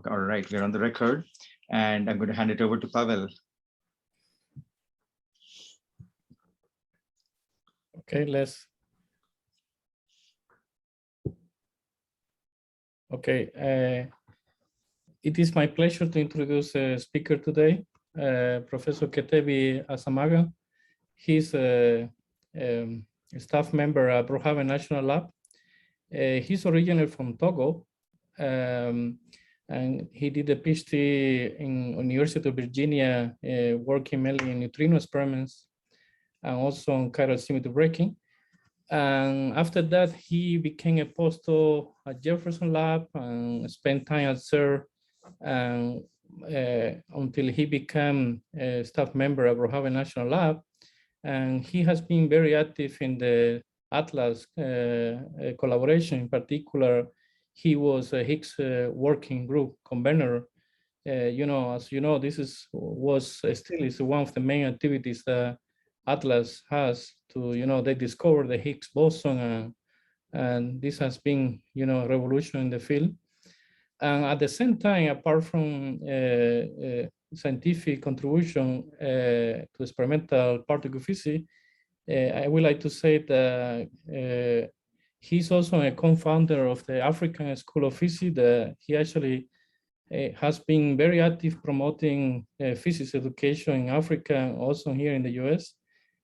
All right, we're on the record, and I'm going to hand it over to Pavel. Okay, it is my pleasure to introduce a speaker today, Professor Kétévi Assamagan. He's a staff member at Brookhaven National Lab. He's originally from Togo, and he did a PhD in University of Virginia, working mainly in neutrino experiments and also on chiral symmetry breaking. And after that, he became a postdoc at Jefferson Lab and spent time at CERN and until he became a staff member at Brookhaven National Lab. And he has been very active in the Atlas collaboration. In particular, he was a Higgs working group convener. As you know, this still is one of the main activities that Atlas has to, they discovered the Higgs boson, and this has been, a revolution in the field. And at the same time, apart from scientific contribution to experimental particle physics, I would like to say that he's also a co-founder of the African School of Physics. He actually has been very active promoting physics education in Africa and also here in the US.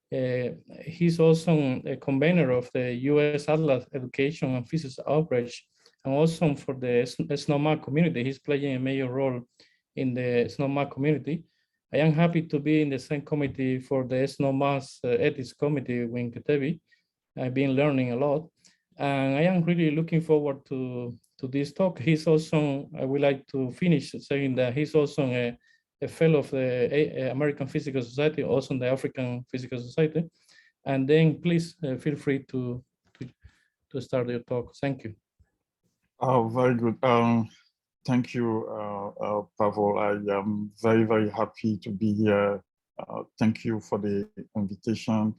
He's also a convener of the US Atlas Education and Physics Outreach, and also for the SNOMAD community. He's playing a major role in the SNOMAD community. I am happy to be in the same committee for the SNOMAD's ethics committee with Kétévi. I've been learning a lot, and I am really looking forward to this talk. He's also, I would like to finish saying that he's also a fellow of the American Physical Society, also in the African Physical Society. And then please feel free to start your talk. Thank you. Oh, very good. Thank you, Pavel. I am very, very happy to be here. Thank you for the invitation.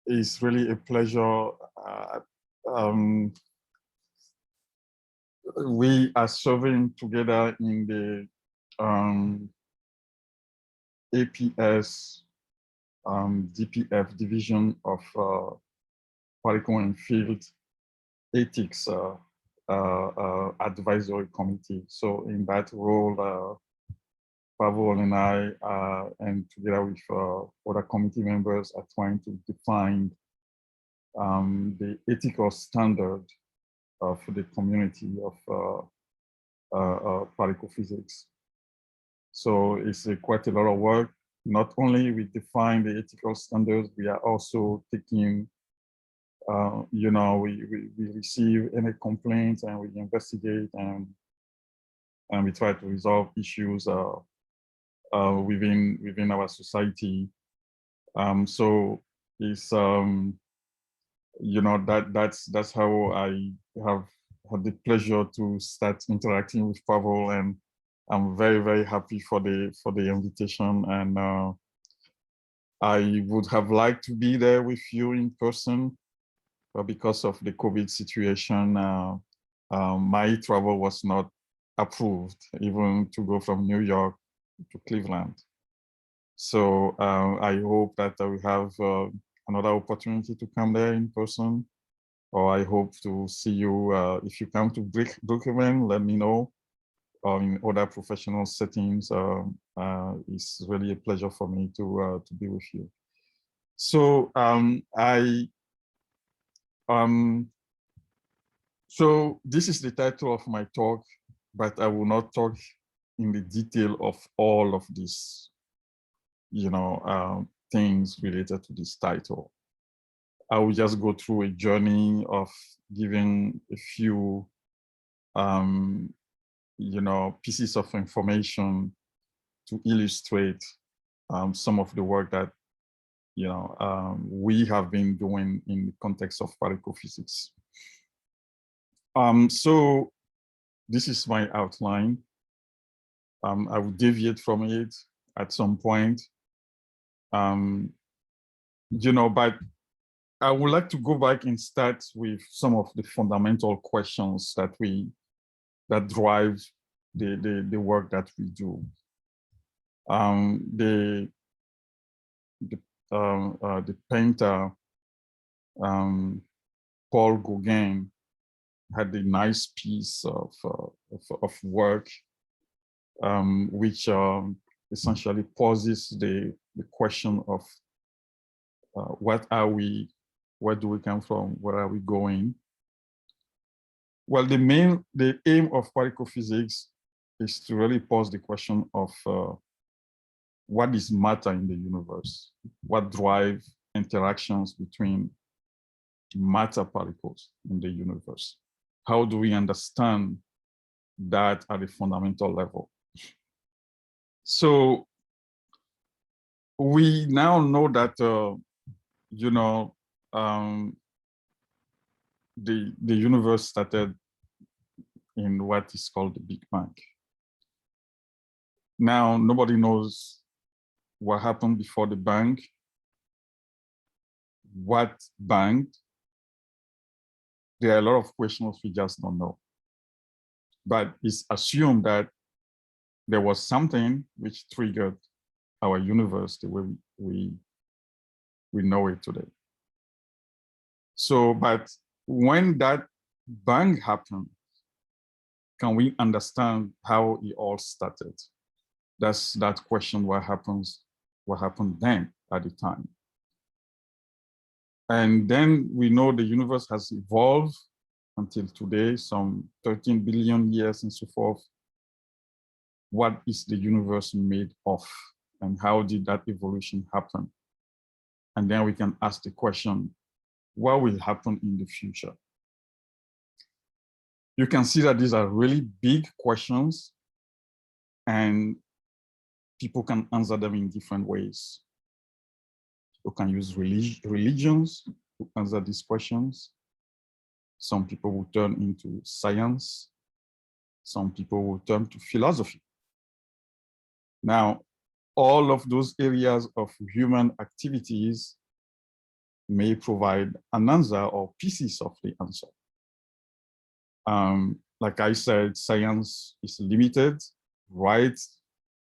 It's really a pleasure. We are serving together in the APS DPF division of Particle and Field Ethics Advisory Committee. So in that role, Pavel and I, and together with other committee members, are trying to define the ethical standard for the community of particle physics. So it's quite a lot of work. Not only we define the ethical standards, we are also taking, we receive any complaints and we investigate and we try to resolve issues within our society. So it's that's how I have had the pleasure to start interacting with Pavel, and I'm very, very happy for the invitation. And I would have liked to be there with you in person, but because of the COVID situation, my travel was not approved, even to go from New York to Cleveland. So I hope that I will have another opportunity to come there in person, or I hope to see you if you come to Brookhaven, let me know, or in other professional settings. It's really a pleasure for me to be with you. So so this is the title of my talk, but I will not talk in the detail of all of these, things related to this title. I will just go through a journey of giving a few, pieces of information to illustrate some of the work that, we have been doing in the context of particle physics. So this is my outline. I will deviate from it at some point. But I would like to go back and start with some of the fundamental questions that drive the work that we do. The painter Paul Gauguin had a nice piece of work which essentially poses the question of what are we, where do we come from, where are we going? Well, the aim of particle physics is to really pose the question of what is matter in the universe? What drives interactions between matter particles in the universe? How do we understand that at a fundamental level? So we now know that, you know, the universe started in what is called the Big Bang. Now, nobody knows what happened before the bang, what banged. There are a lot of questions we just don't know. But it's assumed that there was something which triggered our universe the way we know it today. So, but when that bang happened, can we understand how it all started? That's that question, what happened then at the time? And then we know the universe has evolved until today, some 13 billion years and so forth. What is the universe made of? And how did that evolution happen? And then we can ask the question, what will happen in the future? You can see that these are really big questions and people can answer them in different ways. You can use religions to answer these questions. Some people will turn into science. Some people will turn to philosophy. Now, all of those areas of human activities may provide an answer or pieces of the answer. Like I said, science is limited, right?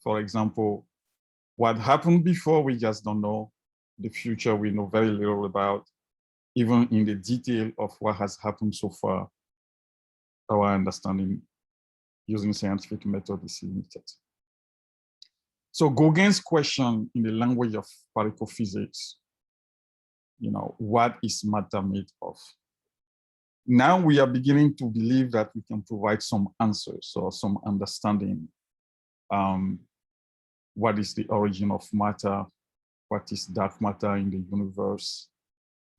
For example, what happened before, we just don't know. The future, we know very little about. Even in the detail of what has happened so far, our understanding using scientific method is limited. So Gauguin's question in the language of particle physics, you know, what is matter made of? Now we are beginning to believe that we can provide some answers or some understanding. What is the origin of matter? What is dark matter in the universe?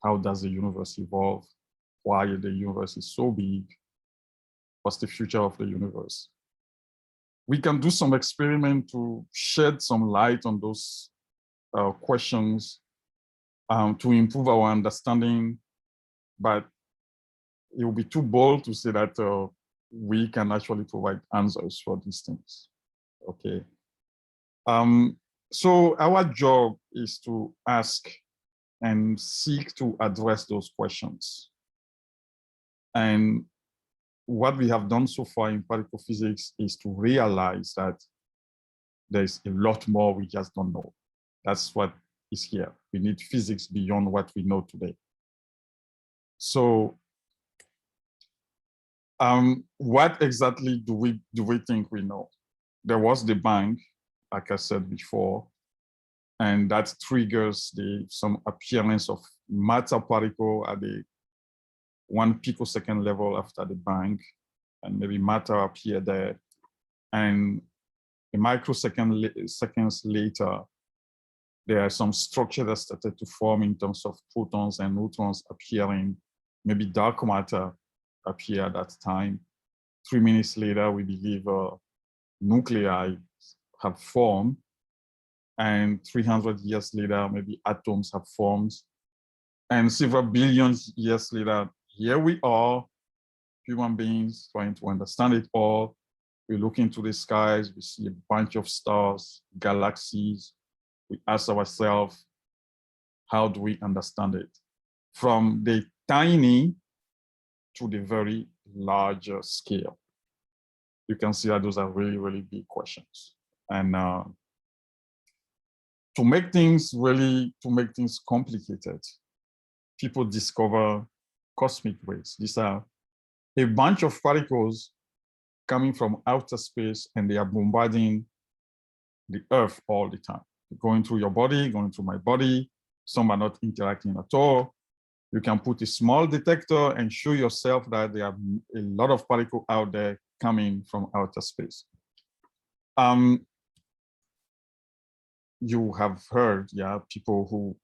How does the universe evolve? Why the universe is so big? What's the future of the universe? We can do some experiment to shed some light on those questions to improve our understanding, but it would be too bold to say that we can actually provide answers for these things, okay? So our job is to ask and seek to address those questions. And what we have done so far in particle physics is to realize that there's a lot more we just don't know. That's what is here. We need physics beyond what we know today. So what exactly do we think we know? There was the bang, like I said before, and that triggers some appearance of matter particle at the 1 picosecond level after the bang, and maybe matter appear there. And a seconds later, there are some structure that started to form in terms of protons and neutrons appearing. Maybe dark matter appear at that time. 3 minutes later, we believe nuclei have formed. And 300 years later, maybe atoms have formed. And several billion years later, here we are, human beings trying to understand it all. We look into the skies, we see a bunch of stars, galaxies. We ask ourselves, how do we understand it? from the tiny to the very larger scale. You can see that those are really, really big questions. And to make things complicated, people discover cosmic rays. These are a bunch of particles coming from outer space, and they are bombarding the Earth all the time. Going through your body, going through my body. Some are not interacting at all. You can put a small detector and show yourself that there are a lot of particles out there coming from outer space. You have heard, yeah, people who,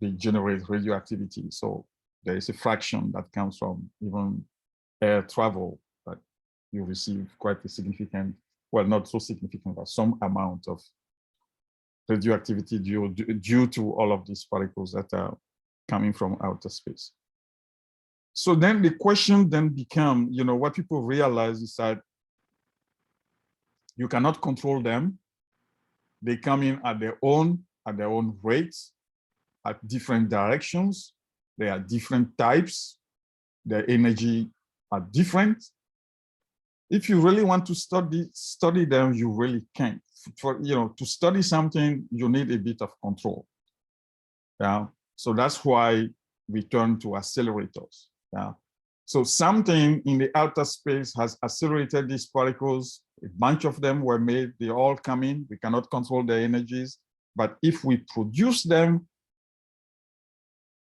they generate radioactivity. So there is a fraction that comes from even air travel that you receive quite a significant, well, not so significant, but some amount of radioactivity due to all of these particles that are coming from outer space. So then the question then becomes, what people realize is that you cannot control them. They come in at their own rates, at different directions. They are different types. Their energy are different. If you really want to study them, you really can't. To study something, you need a bit of control. Yeah. So that's why we turn to accelerators. Yeah. So something in the outer space has accelerated these particles. A bunch of them were made. They all come in. We cannot control their energies. But if we produce them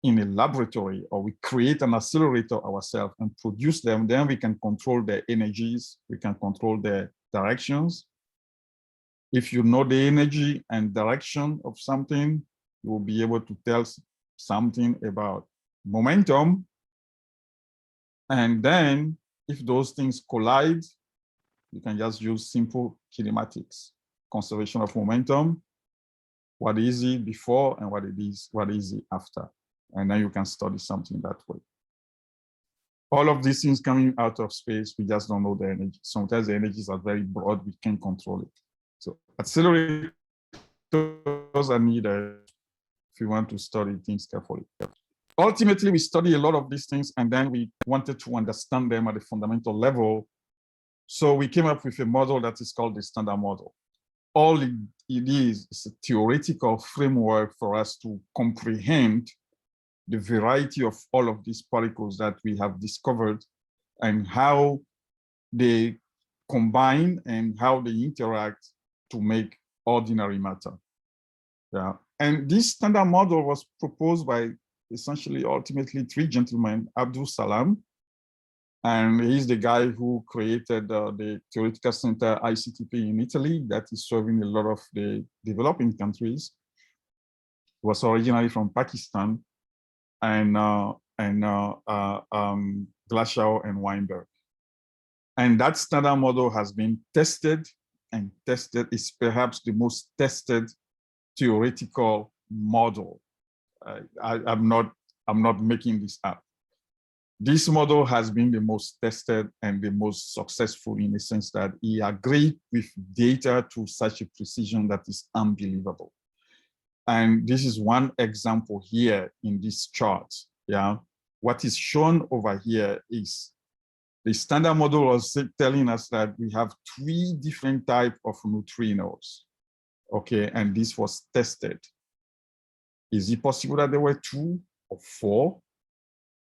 in a laboratory, or we create an accelerator ourselves and produce them, then we can control their energies. We can control their directions. If you know the energy and direction of something, you will be able to tell something about momentum. And then if those things collide, you can just use simple kinematics, conservation of momentum, what is it before and what is it after. And then you can study something that way. All of these things coming out of space, we just don't know the energy. Sometimes the energies are very broad, we can't control it. So accelerators are needed if you want to study things carefully. Ultimately, we study a lot of these things, and then we wanted to understand them at a fundamental level. So we came up with a model that is called the Standard Model. All it is a theoretical framework for us to comprehend the variety of all of these particles that we have discovered and how they combine and how they interact to make ordinary matter. Yeah. And this standard model was proposed by essentially ultimately three gentlemen, Abdul Salam, and he's the guy who created the Theoretical Center ICTP in Italy that is serving a lot of the developing countries. He was originally from Pakistan, and Glashow and Weinberg. And that standard model has been tested and tested. Is perhaps the most tested theoretical model. I'm not making this up. This model has been the most tested and the most successful in the sense that he agreed with data to such a precision that is unbelievable. And this is one example here in this chart. Yeah, what is shown over here is the standard model was telling us that we have 3 different types of neutrinos. Okay, and this was tested. Is it possible that there were 2 or 4?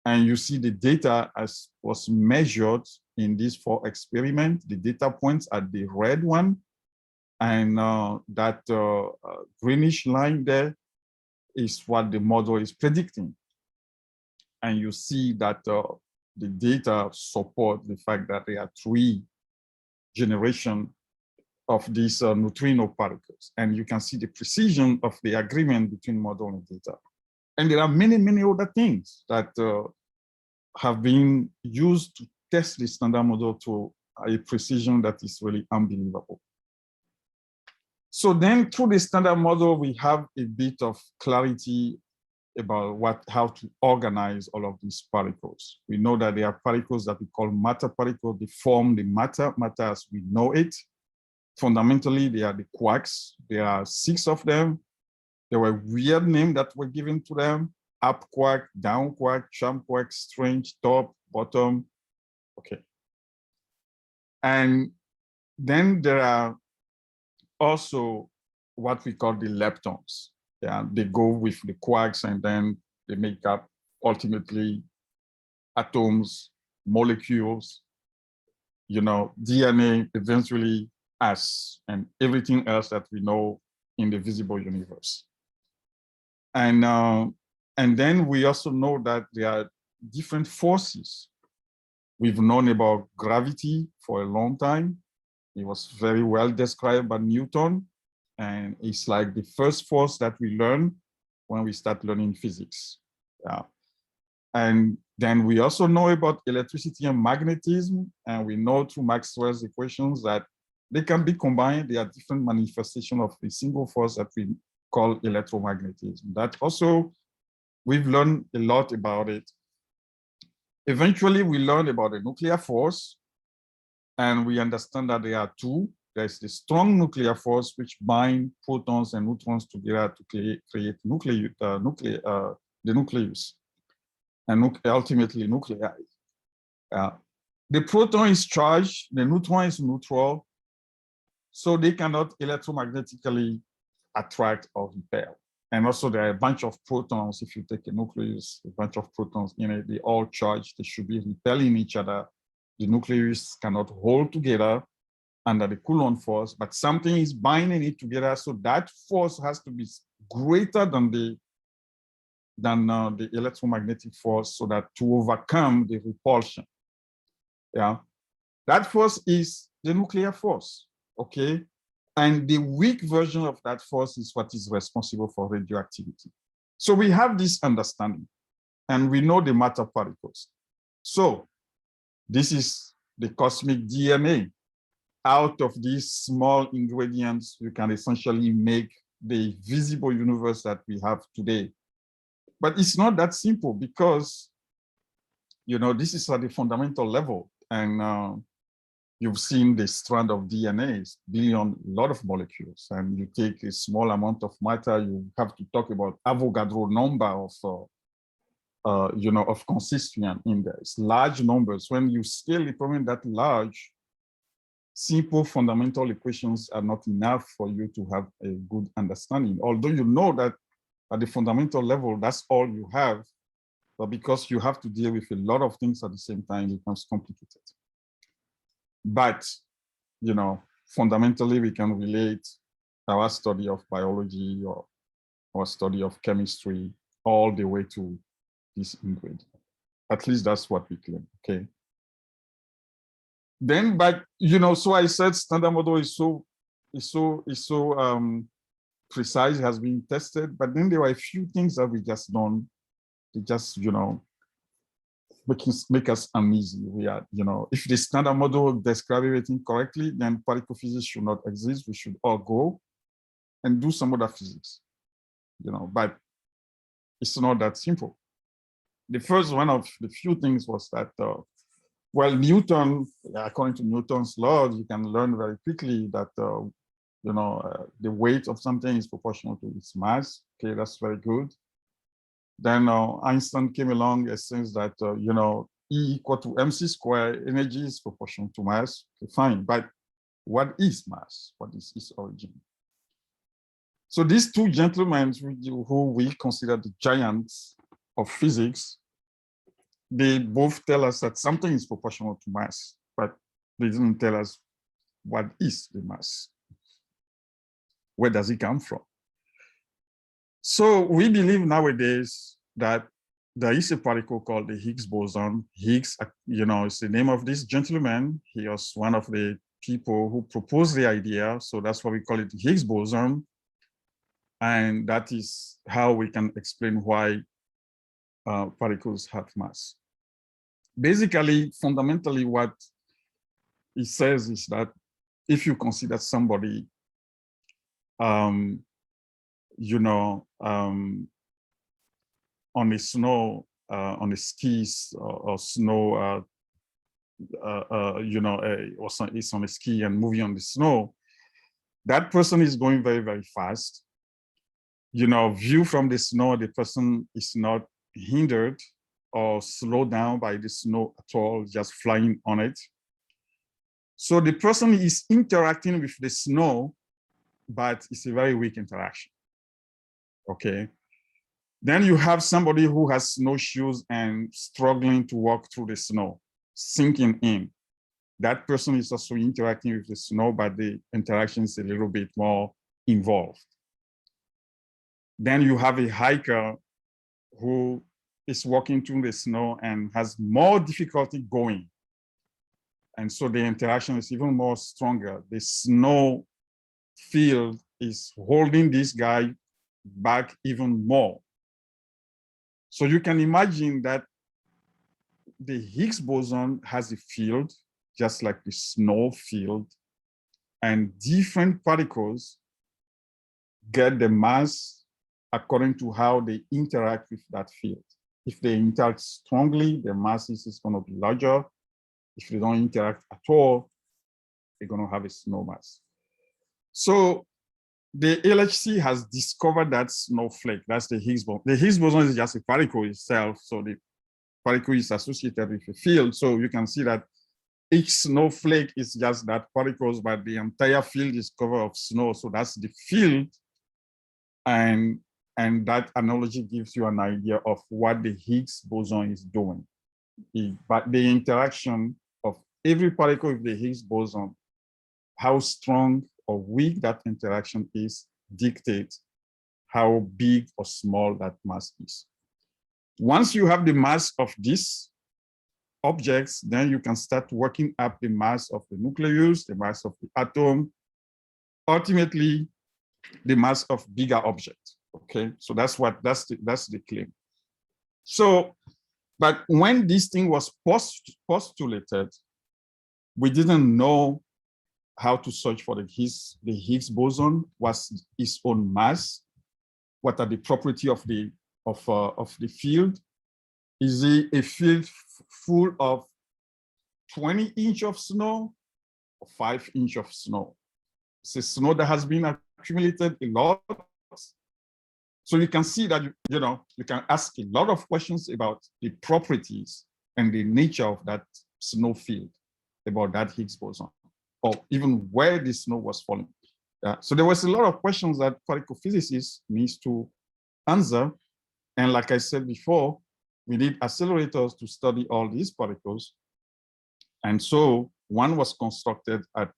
And you see the data as was measured in these 4 experiments. The data points are the red one. And that greenish line there is what the model is predicting. And you see that the data support the fact that there are 3 generations of these neutrino particles. And you can see the precision of the agreement between model and data. And there are many, many other things that have been used to test the standard model to a precision that is really unbelievable. So then through the standard model, we have a bit of clarity about how to organize all of these particles. We know that there are particles that we call matter particles. They form the matter as we know it. Fundamentally, they are the quarks. There are 6 of them. There were weird names that were given to them. up quark, down quark, jump quark, strange, top, bottom. Okay. And then there are also what we call the leptons. Yeah, they go with the quarks and then they make up ultimately atoms, molecules, DNA, eventually us, and everything else that we know in the visible universe. And then we also know that there are different forces. We've known about gravity for a long time. It was very well described by Newton. And it's like the first force that we learn when we start learning physics. Yeah. And then we also know about electricity and magnetism. And we know through Maxwell's equations that they can be combined. They are different manifestations of a single force that we call electromagnetism. That also, we've learned a lot about it. Eventually, we learned about the nuclear force, and we understand that there are two. There's the strong nuclear force, which bind protons and neutrons together to create the nucleus, and ultimately nuclei. The proton is charged, the neutron is neutral, so they cannot electromagnetically attract or repel. And also there are a bunch of protons. If you take a nucleus, a bunch of protons in it, they all charged, they should be repelling each other. The nucleus cannot hold together under the Coulomb force, but something is binding it together. So that force has to be greater than the electromagnetic force, so that to overcome the repulsion. Yeah, that force is the nuclear force, okay? And the weak version of that force is what is responsible for radioactivity. So we have this understanding, and we know the matter particles. So this is the cosmic DNA. Out of these small ingredients, you can essentially make the visible universe that we have today. But it's not that simple, because this is at the fundamental level. And you've seen the strand of DNA, a lot of molecules, and you take a small amount of matter, you have to talk about Avogadro number of constituent in there. It's large numbers. When you scale the problem that large, simple fundamental equations are not enough for you to have a good understanding. Although you know that at the fundamental level, that's all you have, but because you have to deal with a lot of things at the same time, it becomes complicated. But, fundamentally, we can relate our study of biology or our study of chemistry all the way to this ingredient. At least that's what we claim, okay? Then, but, so I said standard model is so precise, has been tested, but then there were a few things that we just done. They just, make us uneasy. We are, if the standard model describes everything correctly, then particle physics should not exist. We should all go and do some other physics, but it's not that simple. The first one of the few things was that, well, Newton, according to Newton's law, you can learn very quickly that, the weight of something is proportional to its mass. Okay, that's very good. Then Einstein came along and says that, E equal to mc squared, energy is proportional to mass. Okay, fine, but what is mass? What is its origin? So these two gentlemen who we consider the giants of physics, they both tell us that something is proportional to mass, but they didn't tell us what is the mass. Where does it come from? So we believe nowadays that there is a particle called the Higgs boson. Higgs, is the name of this gentleman. He was one of the people who proposed the idea. So that's why we call it the Higgs boson. And that is how we can explain why particles have mass. Basically, fundamentally, what it says is that if you consider somebody, on the snow, on the skis or snow, or is on a ski and moving on the snow, that person is going very, very fast. View from the snow, the person is not hindered or slowed down by the snow at all, just flying on it. So the person is interacting with the snow, but it's a very weak interaction. Okay. Then you have somebody who has snowshoes and struggling to walk through the snow, sinking in. That person is also interacting with the snow, but the interaction is a little bit more involved. Then you have a hiker who is walking through the snow and has more difficulty going. And so the interaction is even more stronger. The snow field is holding this guy back even more. So you can imagine that the Higgs boson has a field, just like the snow field, and different particles get the mass according to how they interact with that field. If they interact strongly, the mass is going to be larger. If they don't interact at all, they're going to have a snow mass. So the LHC has discovered that snowflake. That's the Higgs boson. The Higgs boson is just a particle itself. So the particle is associated with a field. So you can see that each snowflake is just that particles, but the entire field is covered of snow. So that's the field. And that analogy gives you an idea of what the Higgs boson is doing. But the interaction of every particle with the Higgs boson, how strong or weak that interaction is, dictates how big or small that mass is. Once you have the mass of these objects, then you can start working up the mass of the nucleus, the mass of the atom, ultimately the mass of bigger objects. Okay, so that's the claim. So, but when this thing was postulated, we didn't know how to search for the Higgs boson. Was its own mass? What are the properties of the field? Is it a field full of 20 inches of snow or 5 inches of snow? It's a snow that has been accumulated a lot. So you can see that, you can ask a lot of questions about the properties and the nature of that snow field, about that Higgs boson, or even where the snow was falling. So there was a lot of questions that particle physicists needs to answer. And like I said before, we need accelerators to study all these particles. And so one was constructed at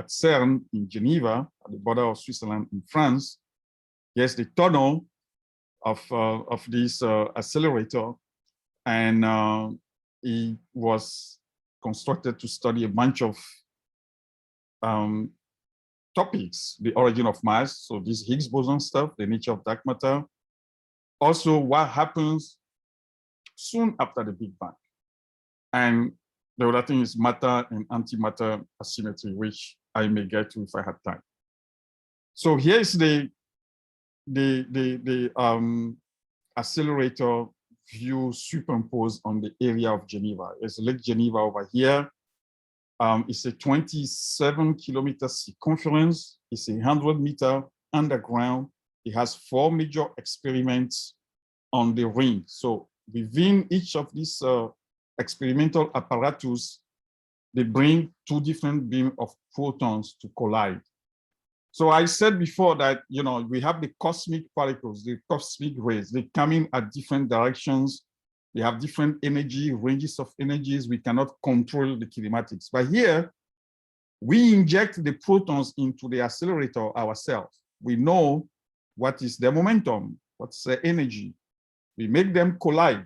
CERN in Geneva, at the border of Switzerland and France. Yes, the tunnel of this accelerator, and it was constructed to study a bunch of topics: the origin of mass, so this Higgs boson stuff, the nature of dark matter, also what happens soon after the Big Bang, and the other thing is matter and antimatter asymmetry, which I may get to if I have time. So here is the accelerator view superimposed on the area of Geneva. There's Lake Geneva over here. It's a 27-kilometer circumference. It's 100-meter underground. It has 4 major experiments on the ring. So within each of these experimental apparatus, they bring 2 different beams of photons to collide. So I said before that, we have the cosmic particles, the cosmic rays. They come in at different directions. They have different energy, ranges of energies. We cannot control the kinematics. But here, we inject the protons into the accelerator ourselves. We know what is their momentum, what's their energy. We make them collide.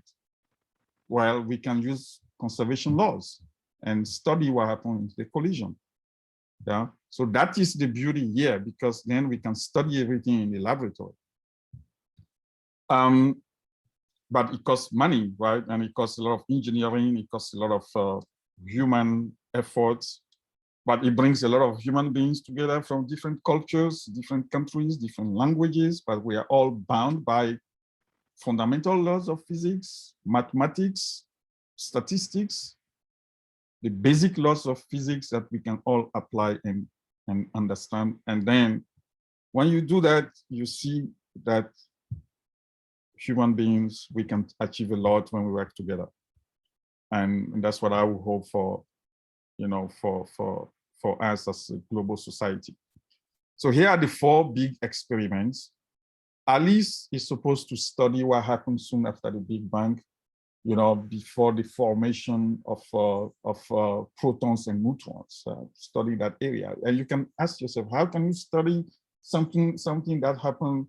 Well, we can use conservation laws and study what happens in the collision. Yeah. So that is the beauty here, because then we can study everything in the laboratory. But it costs money, right? And it costs a lot of engineering. It costs a lot of human efforts. But it brings a lot of human beings together from different cultures, different countries, different languages. But we are all bound by fundamental laws of physics, mathematics, statistics, the basic laws of physics that we can all apply and understand. And then when you do that, you see that human beings, we can achieve a lot when we work together. And that's what I would hope for, you know, for us as a global society. So here are the 4 big experiments. Alice is supposed to study what happened soon after the Big Bang, you know, before the formation of protons and neutrons, study that area. And you can ask yourself, how can you study something that happened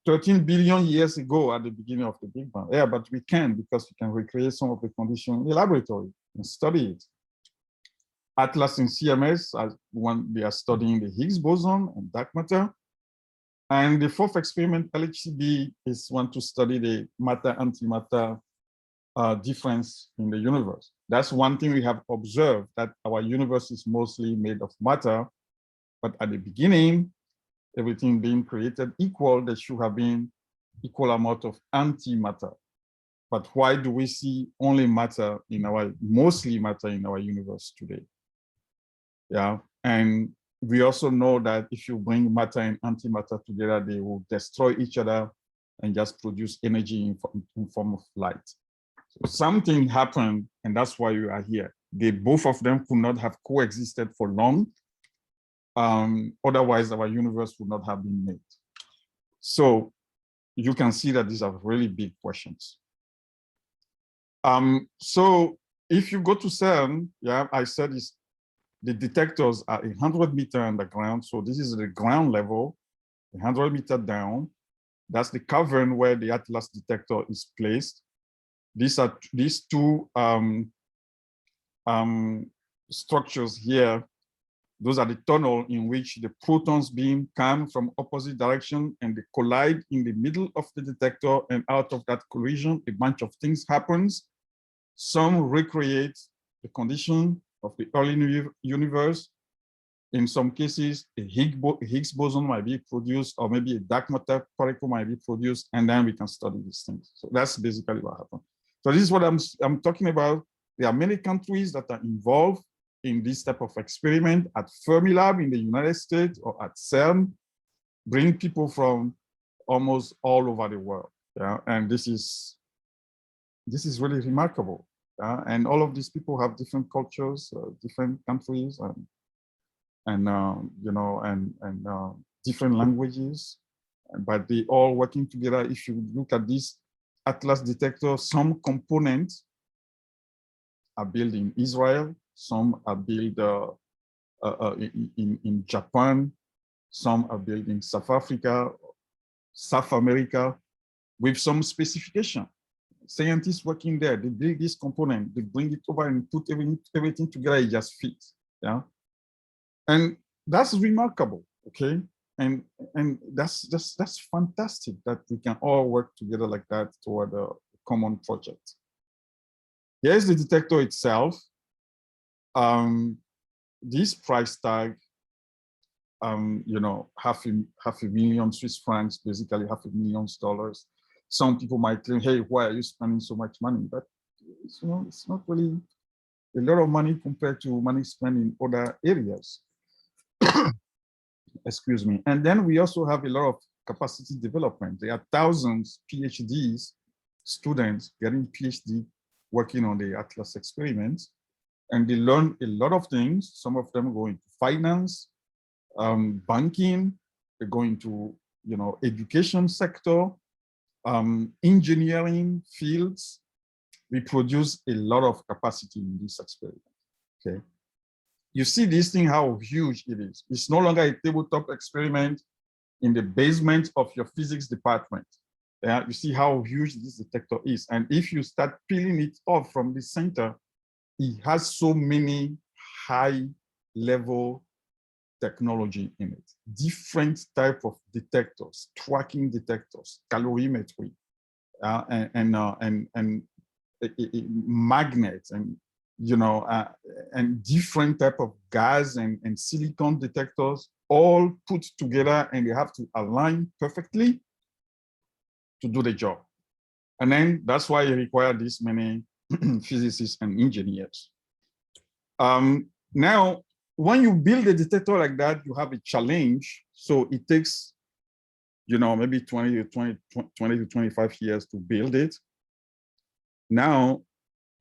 13 billion years ago at the beginning of the Big Bang? Yeah, but we can, because we can recreate some of the conditions in the laboratory and study it. Atlas and CMS, they are studying the Higgs boson and dark matter. And the 4th experiment, LHCb, is want to study the matter-antimatter difference in the universe. That's one thing we have observed, that our universe is mostly made of matter, but at the beginning, everything being created equal, there should have been equal amount of antimatter. But why do we see only matter mostly matter in our universe today? Yeah, and we also know that if you bring matter and antimatter together, they will destroy each other and just produce energy in form of light. So something happened, and that's why you are here. Both of them could not have coexisted for long. Otherwise, our universe would not have been made. So you can see that these are really big questions. So if you go to CERN, yeah, I said the detectors are 100 meters underground. So this is the ground level, 100 meters down. That's the cavern where the Atlas detector is placed. These 2 structures here. Those are the tunnel in which the protons beam come from opposite direction and they collide in the middle of the detector, and out of that collision, a bunch of things happens. Some recreate the condition of the early universe. In some cases, a Higgs boson might be produced, or maybe a dark matter particle might be produced, and then we can study these things. So that's basically what happened. So this is what I'm talking about. There are many countries that are involved in this type of experiment at Fermilab in the United States or at CERN, bring people from almost all over the world. Yeah? And this is really remarkable. And all of these people have different cultures, different countries, and you know, and different languages, but they all working together. If you look at this Atlas detector, some components are built in Israel, some are built in Japan, some are built in South Africa, South America, with some specification. Scientists working there, they build this component, they bring it over and put everything together, it just fits. Yeah. And that's remarkable, okay? And that's fantastic that we can all work together like that toward a common project. Here's the detector itself. This price tag, you know, half a million Swiss francs, basically $500,000. Some people might claim, hey, why are you spending so much money? But it's, you know, it's not really a lot of money compared to money spent in other areas. Excuse me. And then we also have a lot of capacity development. There are thousands PhDs, students getting PhD working on the Atlas experiments, and they learn a lot of things. Some of them go into finance, banking, they go into, you know, education sector, engineering fields. We produce a lot of capacity in this experiment, okay? You see this thing, how huge it is. It's no longer a tabletop experiment in the basement of your physics department. You see how huge this detector is. And if you start peeling it off from the center, it has so many high-level technology in it. Different type of detectors, tracking detectors, calorimetry, magnets, and you know, and different type of gas and silicon detectors, all put together, and they have to align perfectly to do the job. And then that's why you require this many physicists and engineers. Now, when you build a detector like that, you have a challenge. So it takes maybe 20 to 25 years to build it. Now,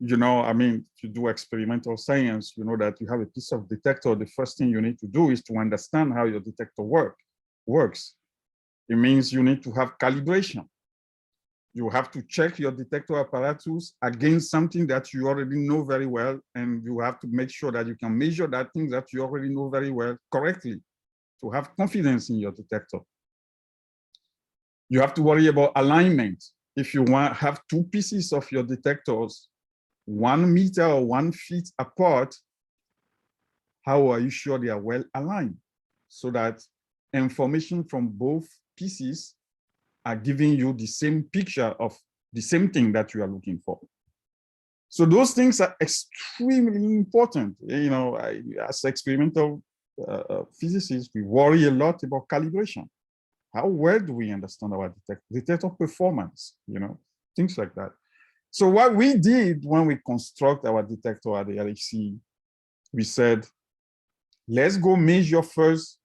I mean, to do experimental science, that you have a piece of detector, the first thing you need to do is to understand how your detector works. It means you need to have calibration. You have to check your detector apparatus against something that you already know very well, and you have to make sure that you can measure that thing that you already know very well correctly to have confidence in your detector. You have to worry about alignment. If you have two pieces of your detectors 1 meter or 1 feet apart, how are you sure they are well aligned so that information from both pieces are giving you the same picture of the same thing that you are looking for? So those things are extremely important. As experimental physicists, we worry a lot about calibration. How well do we understand our detector performance? Things like that. So what we did when we construct our detector at the LHC, we said, let's go measure first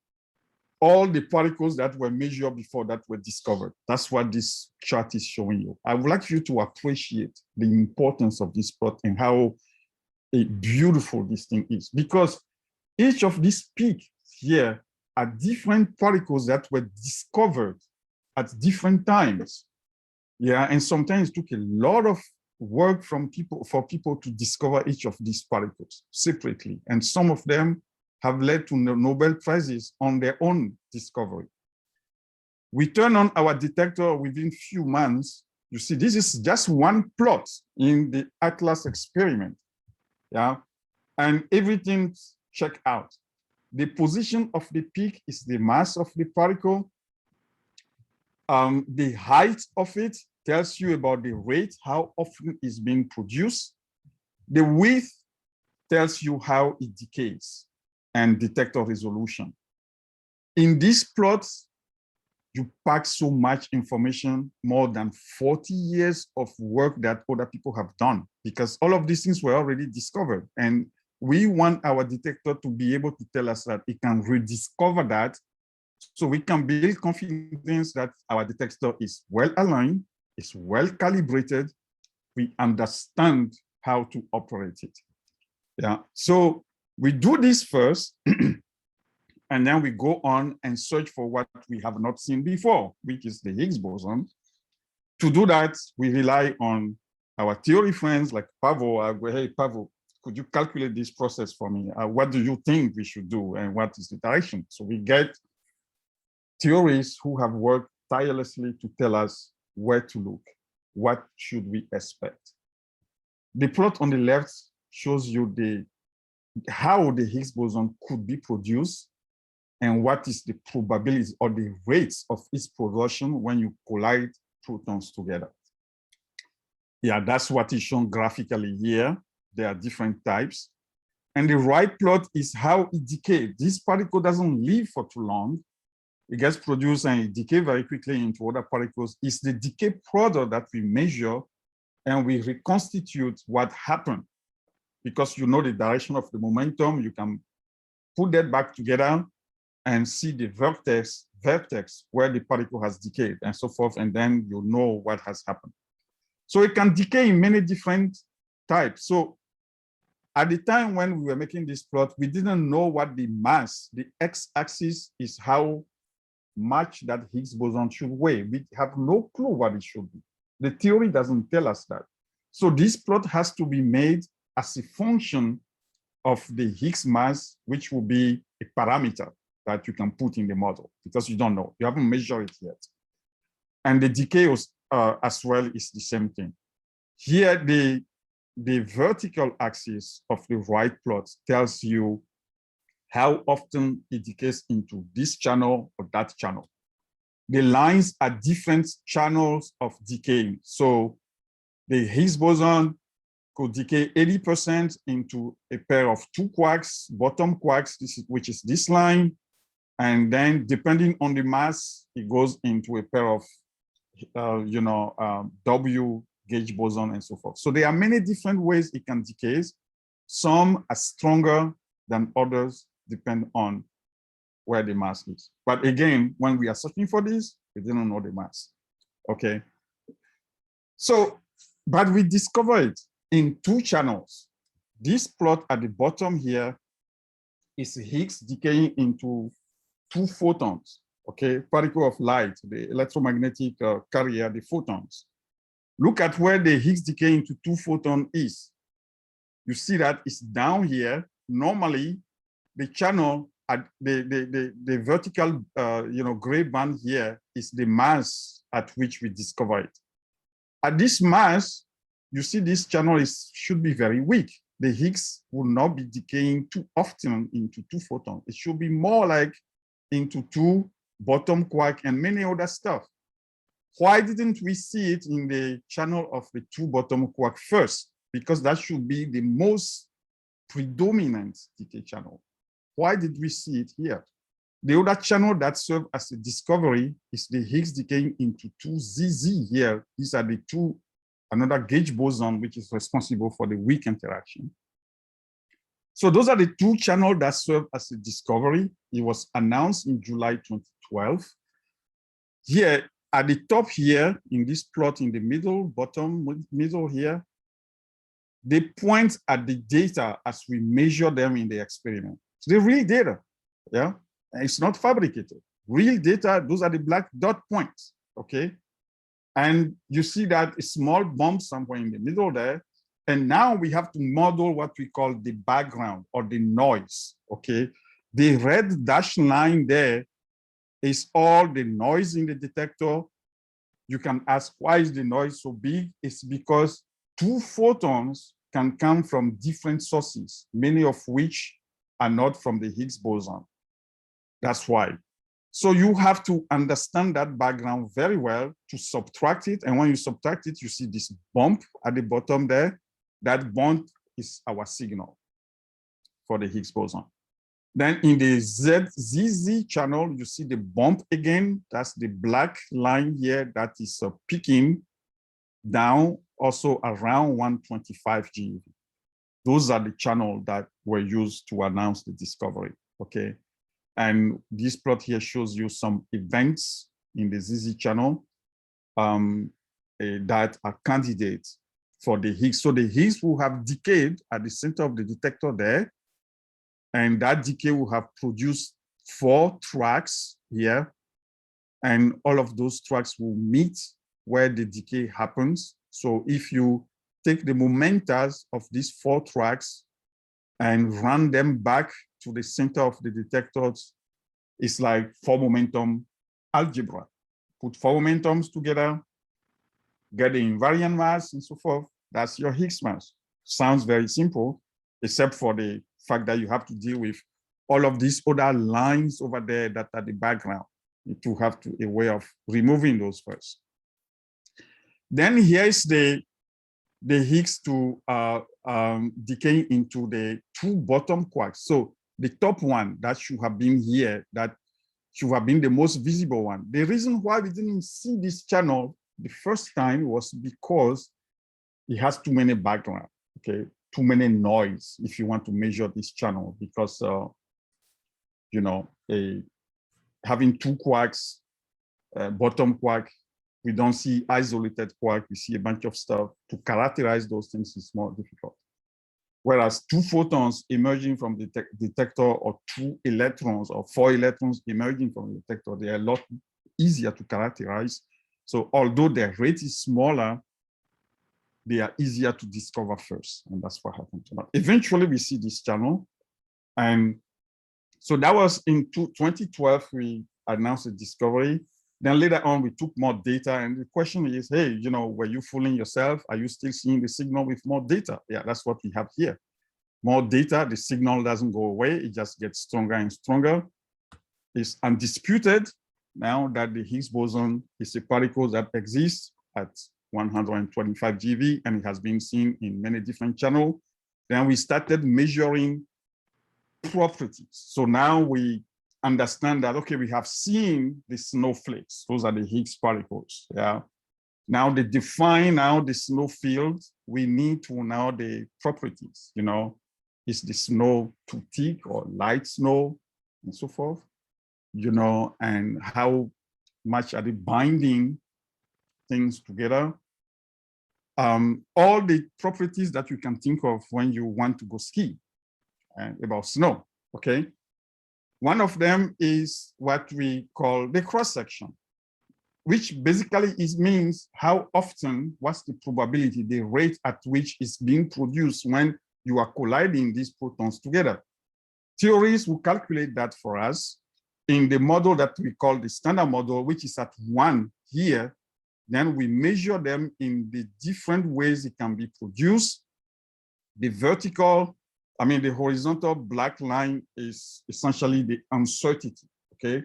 all the particles that were measured before that were discovered. That's what this chart is showing you. I would like you to appreciate the importance of this plot and how beautiful this thing is, because each of these peaks here are different particles that were discovered at different times. Yeah, and sometimes it took a lot of work for people to discover each of these particles separately. And some of them have led to Nobel Prizes on their own discovery. We turn on our detector within few months. You see, this is just one plot in the Atlas experiment. Yeah, and everything's checked out. The position of the peak is the mass of the particle. The height of it tells you about the rate, how often it's being produced. The width tells you how it decays, and detector resolution. In these plots, you pack so much information, more than 40 years of work that other people have done, because all of these things were already discovered. And we want our detector to be able to tell us that it can rediscover that, so we can build confidence that our detector is well aligned, is well calibrated, we understand how to operate it. Yeah, so we do this first, and then we go on and search for what we have not seen before, which is the Higgs boson. To do that, we rely on our theory friends like Pavo. I go, hey, Pavo, could you calculate this process for me? What do you think we should do, and what is the direction? So we get theorists who have worked tirelessly to tell us where to look, what should we expect. The plot on the left shows you how the Higgs boson could be produced and what is the probability or the rates of its production when you collide protons together. Yeah, that's what is shown graphically here. There are different types. And the right plot is how it decays. This particle doesn't live for too long. It gets produced and it decays very quickly into other particles. It's the decay product that we measure, and we reconstitute what happened. Because you know the direction of the momentum, you can put that back together and see the vertex where the particle has decayed and so forth, and then you know what has happened. So it can decay in many different types. So at the time when we were making this plot, we didn't know what the mass, the x-axis is how much that Higgs boson should weigh. We have no clue what it should be. The theory doesn't tell us that. So this plot has to be made as a function of the Higgs mass, which will be a parameter that you can put in the model, because you don't know, you haven't measured it yet. And the decay as well is the same thing. Here, the vertical axis of the right plot tells you how often it decays into this channel or that channel. The lines are different channels of decaying. So the Higgs boson could decay 80% into a pair of 2 quarks, bottom quarks, which is this line. And then depending on the mass, it goes into a pair of, W gauge boson and so forth. So there are many different ways it can decay. Some are stronger than others, depend on where the mass is. But again, when we are searching for this, We didn't know the mass. Okay. So, but we discovered it in two channels. This plot at the bottom here is Higgs decaying into two photons, okay, particle of light, the electromagnetic carrier, the photons. Look at where the Higgs decay into two photon is. You see that it's down here. Normally, the channel at the vertical, gray band here is the mass at which we discover it. At this mass, you see this channel should be very weak. The Higgs will not be decaying too often into two photons. It should be more like into two bottom quark and many other stuff. Why didn't we see it in the channel of the two bottom quark first? Because that should be the most predominant decay channel. Why did we see it here? The other channel that served as a discovery is the Higgs decaying into two ZZ here. These are the two, another gauge boson, which is responsible for the weak interaction. So those are the two channels that served as a discovery. It was announced in July 2012. Here, at the top here, in this plot in the middle, bottom, middle here, they point at the data as we measure them in the experiment. So the real data, yeah? And it's not fabricated. Real data, those are the black dot points, okay? And you see that a small bump somewhere in the middle there. And now we have to model what we call the background or the noise, okay? The red dashed line there is all the noise in the detector. You can ask, why is the noise so big? It's because two photons can come from different sources, many of which are not from the Higgs boson. That's why. So you have to understand that background very well to subtract it. And when you subtract it, you see this bump at the bottom there. That bump is our signal for the Higgs boson. Then in the ZZ channel, you see the bump again. That's the black line here that is peaking down also around 125 GeV. Those are the channels that were used to announce the discovery, okay? And this plot here shows you some events in the ZZ channel that are candidates for the Higgs. So the Higgs will have decayed at the center of the detector there, and that decay will have produced 4 tracks here, and all of those tracks will meet where the decay happens. So if you take the momentas of these 4 tracks and run them back to the center of the detectors, it's like 4 momentum algebra. Put 4 momentums together, get the invariant mass and so forth. That's your Higgs mass. Sounds very simple, except for the fact that you have to deal with all of these other lines over there that are the background. You have a way of removing those first. Then here's the Higgs to decay into the 2 bottom quarks. So the top one that should have been here, that should have been the most visible one. The reason why we didn't see this channel the first time was because it has too many background, okay? Too many noise if you want to measure this channel, because, having 2 quarks, bottom quark, we don't see isolated quark, we see a bunch of stuff. To characterize those things is more difficult. Whereas 2 photons emerging from the detector, or 2 electrons or 4 electrons emerging from the detector, they are a lot easier to characterize. So although their rate is smaller, they are easier to discover first. And that's what happened. But eventually we see this channel. And so that was in 2012, we announced the discovery. Then later on, we took more data, and the question is, hey, were you fooling yourself? Are you still seeing the signal with more data? Yeah, that's what we have here. More data, the signal doesn't go away, it just gets stronger and stronger. It's undisputed now that the Higgs boson is a particle that exists at 125 GeV, and it has been seen in many different channels. Then we started measuring properties. So now we understand that, okay, we have seen the snowflakes. Those are the Higgs particles, yeah. Now they define now the snow field. We need to know the properties, is the snow too thick or light snow and so forth, and how much are they binding things together. All the properties that you can think of when you want to go ski about snow, okay? One of them is what we call the cross-section, which basically means how often, what's the probability, the rate at which it's being produced when you are colliding these protons together. Theories will calculate that for us in the model that we call the standard model, which is at 1 here. Then we measure them in the different ways it can be produced. The horizontal black line is essentially the uncertainty, okay?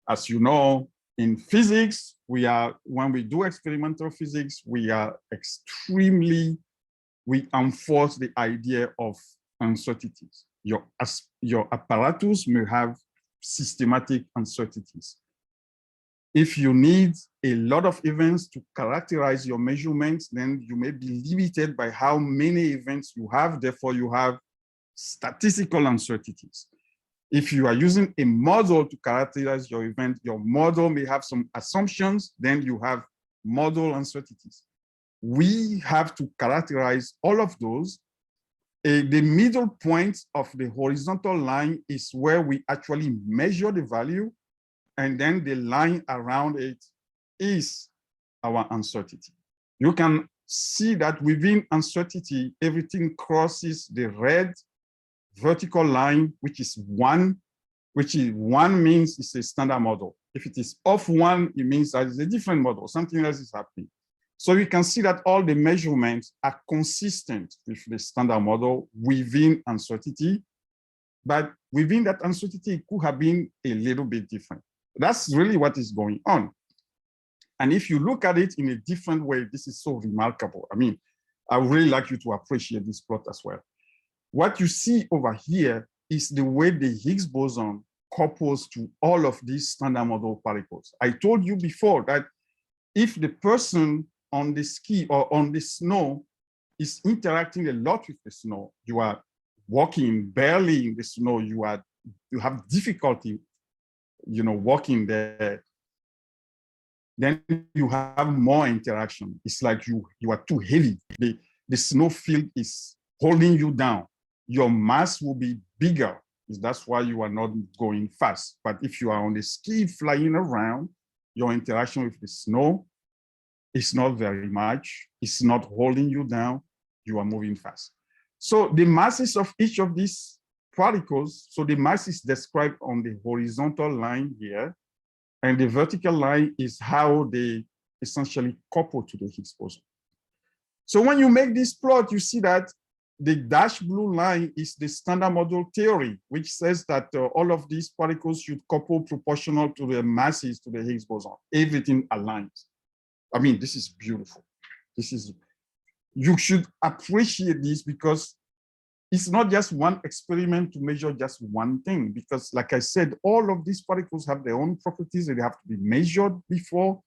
As you know, in physics, when we do experimental physics, we enforce the idea of uncertainties. Your apparatus may have systematic uncertainties. If you need a lot of events to characterize your measurements, then you may be limited by how many events you have, therefore you have statistical uncertainties. If you are using a model to characterize your event, your model may have some assumptions, then you have model uncertainties. We have to characterize all of those. The middle point of the horizontal line is where we actually measure the value, and then the line around it is our uncertainty. You can see that within uncertainty, everything crosses the red vertical line, which is 1, which is 1 means it's a standard model. If it is off 1, it means that it's a different model, something else is happening. So you can see that all the measurements are consistent with the standard model within uncertainty, but within that uncertainty, it could have been a little bit different. That's really what is going on. And if you look at it in a different way, this is so remarkable. I mean, I would really like you to appreciate this plot as well. What you see over here is the way the Higgs boson couples to all of these standard model particles. I told you before that if the person on the ski or on the snow is interacting a lot with the snow, you are walking barely in the snow, you have difficulty, walking there, then you have more interaction. It's like you are too heavy. The snow field is holding you down. Your mass will be bigger. That's why you are not going fast. But if you are on the ski flying around, your interaction with the snow is not very much. It's not holding you down. You are moving fast. So the masses of each of these particles, so the mass is described on the horizontal line here, and the vertical line is how they essentially couple to the Higgs boson. So when you make this plot, you see that the dashed blue line is the standard model theory, which says that all of these particles should couple proportional to their masses to the Higgs boson. Everything aligns. I mean, this is beautiful. You should appreciate this because it's not just one experiment to measure just one thing, because like I said, all of these particles have their own properties that they have to be measured before.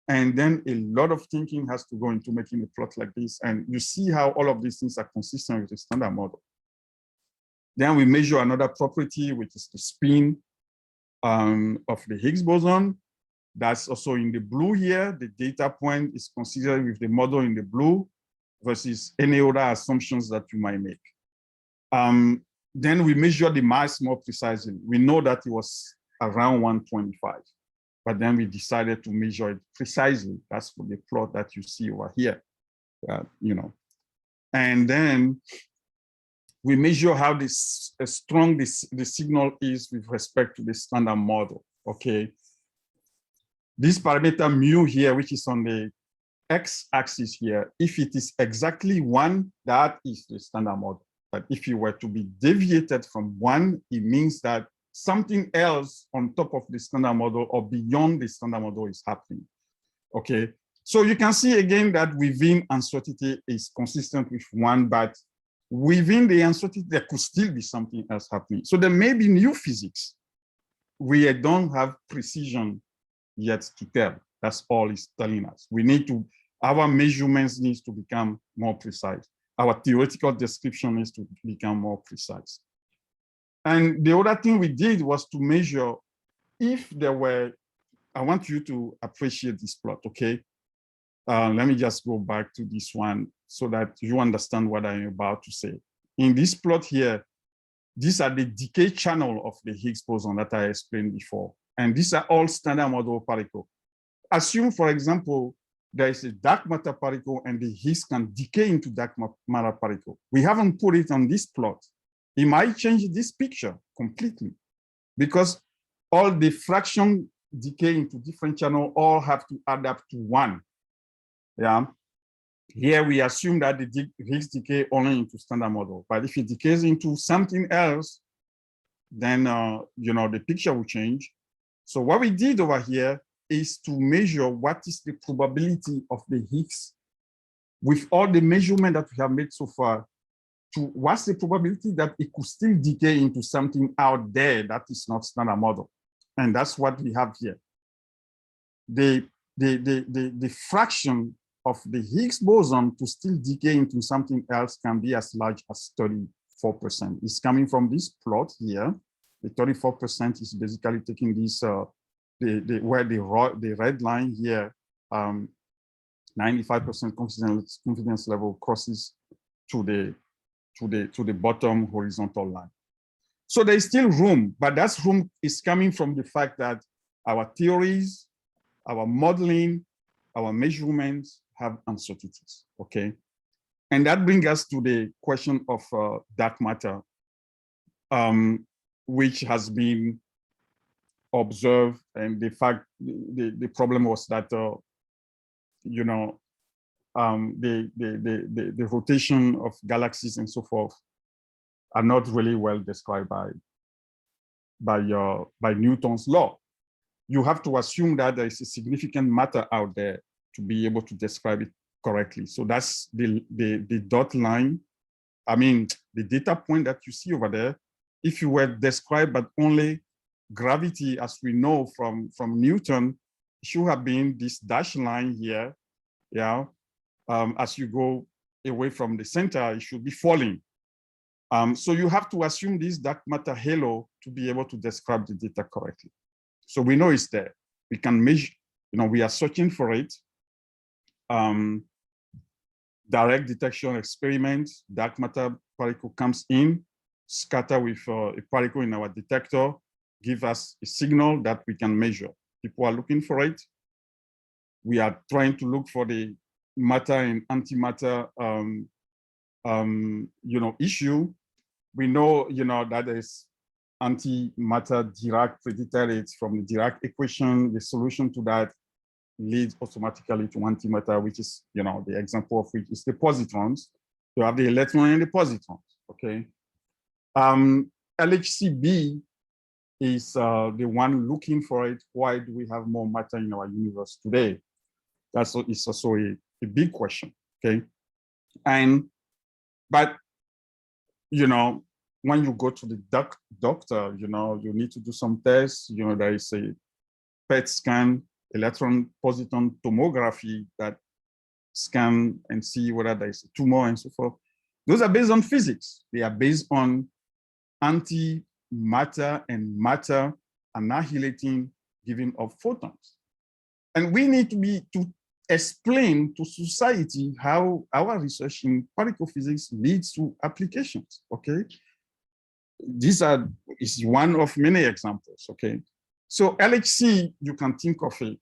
And then a lot of thinking has to go into making a plot like this. And you see how all of these things are consistent with the standard model. Then we measure another property, which is the spin of the Higgs boson. That's also in the blue here. The data point is considered with the model in the blue versus any other assumptions that you might make. Then we measure the mass more precisely. We know that it was around 125, but then we decided to measure it precisely. That's for the plot that you see over here, And then we measure how strong the signal is with respect to the standard model, okay? This parameter mu here, which is on the x-axis here, if it is exactly 1, that is the standard model. But if you were to be deviated from 1, it means that something else on top of the standard model or beyond the standard model is happening. Okay, so you can see again that within uncertainty is consistent with 1, but within the uncertainty, there could still be something else happening. So there may be new physics. We don't have precision yet to tell. That's all it's telling us. Our measurements needs to become more precise. Our theoretical description needs to become more precise. And the other thing we did was to measure if there were I want you to appreciate this plot, okay? Let me just go back to this one so that you understand what I'm about to say. In this plot here, these are the decay channel of the Higgs boson that I explained before. And these are all standard model particles. Assume, for example, there is a dark matter particle and the Higgs can decay into dark matter particle. We haven't put it on this plot. It might change this picture completely because all the fraction decay into different channel all have to add up to 1. Yeah. Here we assume that the Higgs decay only into standard model, but if it decays into something else, then the picture will change. So what we did over here is to measure what is the probability of the Higgs with all the measurement that we have made so far to what's the probability that it could still decay into something out there that is not standard model. And that's what we have here. The fraction of the Higgs boson to still decay into something else can be as large as 34%. It's coming from this plot here. The 34% is basically taking this, where the red line here, 95% confidence level crosses to the bottom horizontal line. So there is still room, but that room is coming from the fact that our theories, our modeling, our measurements have uncertainties, okay? And that brings us to the question of dark matter, which has been observed. And the fact, the problem was that, the rotation of galaxies and so forth are not really well described by Newton's law. You have to assume that there is a significant matter out there to be able to describe it correctly. So that's the dot line. I mean, the data point that you see over there, if you were described but only gravity, as we know from Newton, should have been this dashed line here. Yeah. As you go away from the center, it should be falling. So you have to assume this dark matter halo to be able to describe the data correctly. So we know it's there. We can measure, we are searching for it. Direct detection experiment, dark matter particle comes in, scatter with a particle in our detector, give us a signal that we can measure. People are looking for it. We are trying to look for the matter and antimatter issue. We know, that there is antimatter Dirac predicted it from the Dirac equation. The solution to that leads automatically to antimatter, which is, the example of which is the positrons. You have the electron and the positrons, okay? LHCb is the one looking for it. Why do we have more matter in our universe today? That's also a big question, okay? But, when you go to the doctor, you need to do some tests. There is a PET scan, electron positron tomography that scan and see whether there is a tumor and so forth. Those are based on physics. They are based on antimatter and matter annihilating, giving off photons. And we need to explain to society how our research in particle physics leads to applications, okay? This is one of many examples, okay? So LHC, you can think of it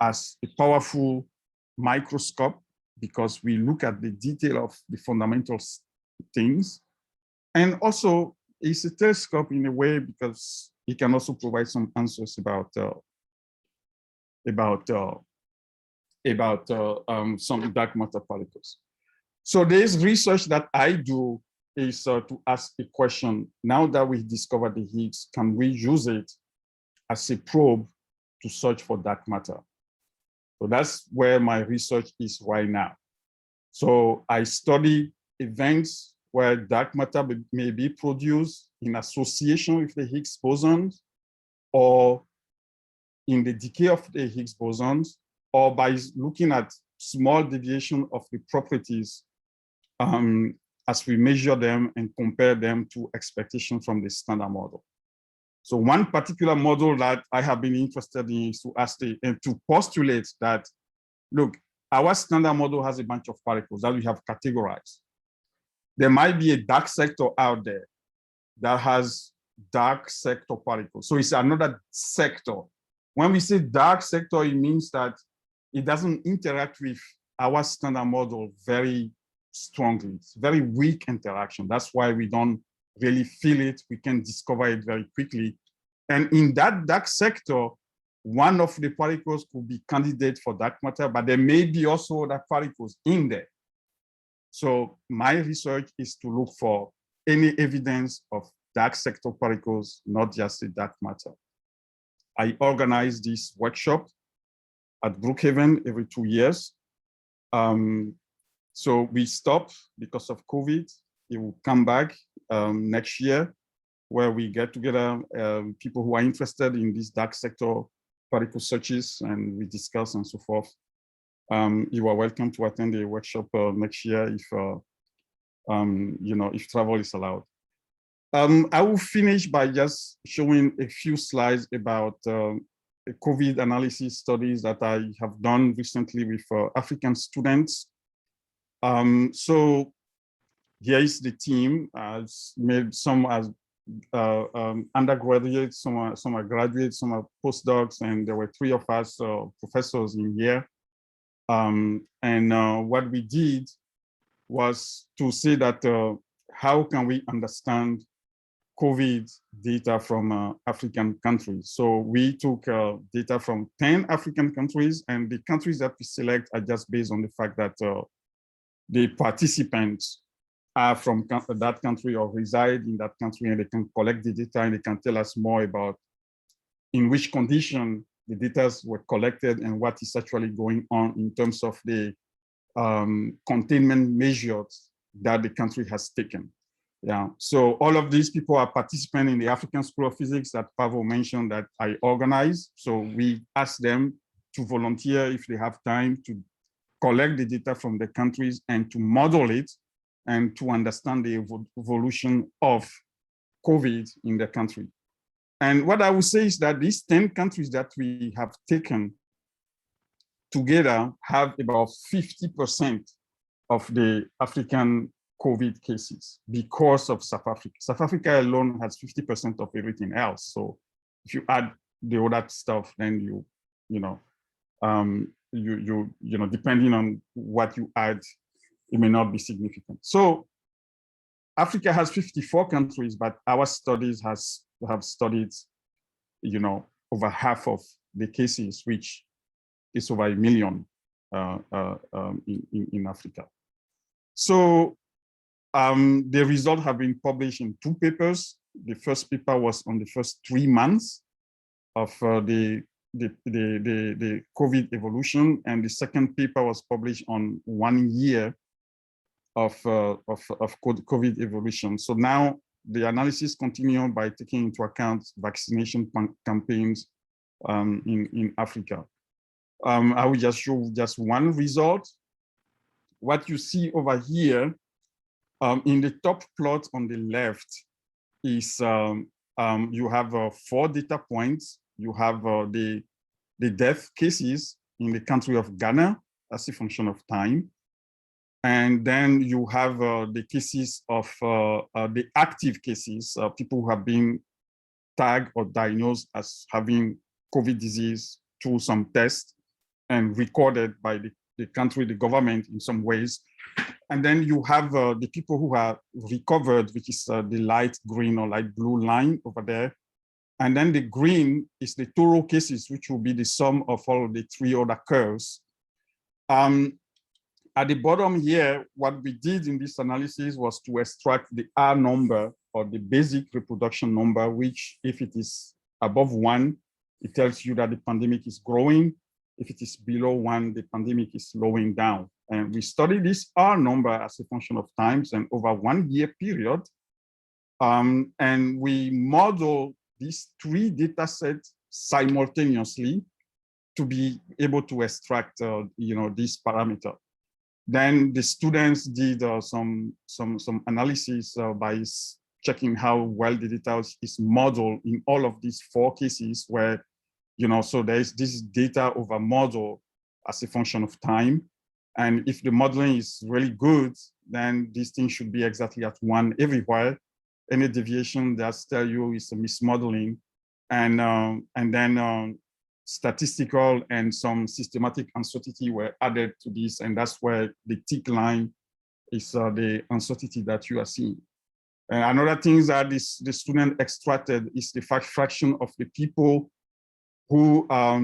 as a powerful microscope because we look at the detail of the fundamental things. And also it's a telescope in a way because it can also provide some answers about some dark matter particles. So this research that I do is to ask a question. Now that we discovered the Higgs, can we use it as a probe to search for dark matter? So that's where my research is right now. So I study events where dark matter may be produced in association with the Higgs bosons, or in the decay of the Higgs bosons, or by looking at small deviation of the properties as we measure them and compare them to expectation from the standard model. So one particular model that I have been interested in is to ask and to postulate that, look, our standard model has a bunch of particles that we have categorized. There might be a dark sector out there that has dark sector particles. So it's another sector. When we say dark sector, it means that it doesn't interact with our standard model very strongly. It's very weak interaction. That's why we don't really feel it. We can discover it very quickly. And in that dark sector, one of the particles could be candidate for dark matter, but there may be also other particles in there. So my research is to look for any evidence of dark sector particles, not just the dark matter. I organize this workshop at Brookhaven every 2 years. So we stopped because of COVID. It will come back next year, where we get together people who are interested in these dark sector particle searches, and we discuss and so forth. You are welcome to attend the workshop next year if if travel is allowed. I will finish by just showing a few slides about COVID analysis studies that I have done recently with African students. So here is the team. Made some as undergraduates, some are graduates, some are postdocs, and there were 3 of us professors in here. What we did was to say that how can we understand COVID data from African countries? So we took data from 10 African countries, and the countries that we select are just based on the fact that the participants are from that country or reside in that country, and they can collect the data and they can tell us more about in which condition the data were collected and what is actually going on in terms of the containment measures that the country has taken. Yeah, so all of these people are participating in the African School of Physics that Pavel mentioned that I organize. So we ask them to volunteer if they have time to collect the data from the countries and to model it and to understand the evolution of COVID in the country. And what I would say is that these 10 countries that we have taken together have about 50% of the African COVID cases because of South Africa. South Africa alone has 50% of everything else. So if you add the other stuff, then depending on what you add, it may not be significant. So Africa has 54 countries, but our studies have studied, over half of the cases, which is over 1 million in Africa. So the results have been published in 2 papers. The first paper was on the first 3 months of the COVID evolution, and the second paper was published on 1 year of COVID evolution. So now the analysis continues by taking into account vaccination campaigns in Africa. I will just show just one result. What you see over here in the top plot on the left is you have 4 data points. You have the death cases in the country of Ghana as a function of time. And then you have the cases of the active cases, people who have been tagged or diagnosed as having COVID disease through some tests and recorded by the country, the government in some ways. And then you have the people who are recovered, which is the light green or light blue line over there. And then the green is the total cases, which will be the sum of all of the 3 other curves. At the bottom here, what we did in this analysis was to extract the R number, or the basic reproduction number, which if it is above 1, it tells you that the pandemic is growing. If it is below 1, the pandemic is slowing down. And we studied this R number as a function of times and over 1 year period. And we model these 3 data sets simultaneously to be able to extract this parameter. Then the students did some analysis by checking how well the data is modeled in all of these 4 cases where, so there's this data over model as a function of time. And if the modeling is really good, then these things should be exactly at 1 everywhere. Any deviation that's tell you is a mismodeling. And then statistical and some systematic uncertainty were added to this. And that's where the thick line is the uncertainty that you are seeing. And another thing that the student extracted is the fraction of the people who are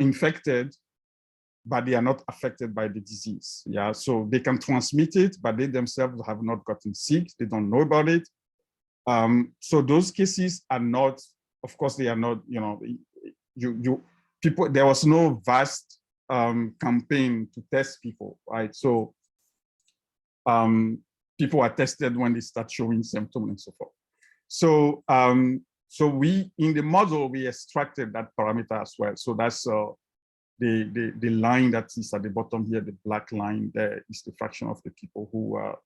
infected, but they are not affected by the disease. Yeah, so they can transmit it, but they themselves have not gotten sick. They don't know about it. So those cases are not, of course, they are not, people, there was no vast campaign to test people, right? So people are tested when they start showing symptoms and so forth. So, so we, in the model, we extracted that parameter as well. So that's the line that is at the bottom here, the black line there is the fraction of the people who are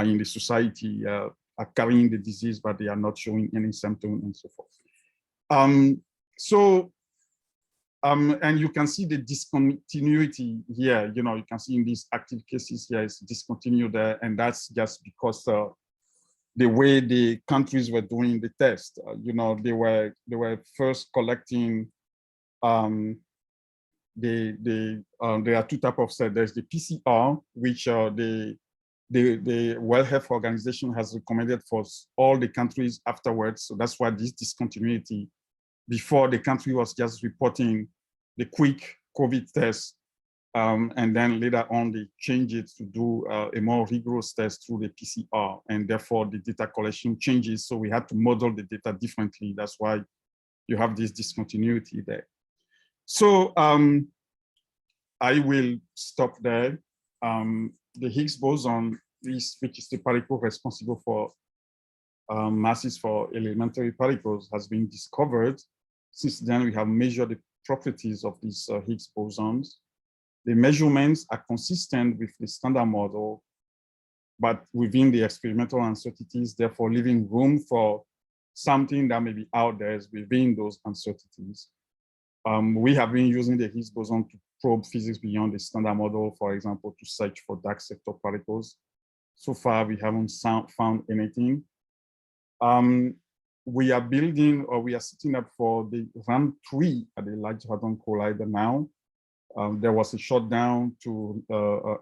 in the society are carrying the disease, but they are not showing any symptom and so forth. And you can see the discontinuity here. You can see in these active cases here is discontinued there, and that's just because the way the countries were doing the test. They were first collecting. There are 2 types of tests. There's the PCR, which the World Health Organization has recommended for all the countries afterwards. So that's why this discontinuity. Before, the country was just reporting the quick COVID test, and then later on they changed it to do a more rigorous test through the PCR, and therefore the data collection changes. So we had to model the data differently. That's why you have this discontinuity there. So I will stop there. The Higgs boson, which is the particle responsible for masses for elementary particles, has been discovered. Since then, we have measured the properties of these Higgs bosons. The measurements are consistent with the standard model, but within the experimental uncertainties, therefore leaving room for something that may be out there within those uncertainties. We have been using the Higgs boson to probe physics beyond the standard model, for example, to search for dark sector particles. So far, we haven't found anything. We are building, or we are setting up for the round 3 at the Large Hadron Collider now. There was a shutdown to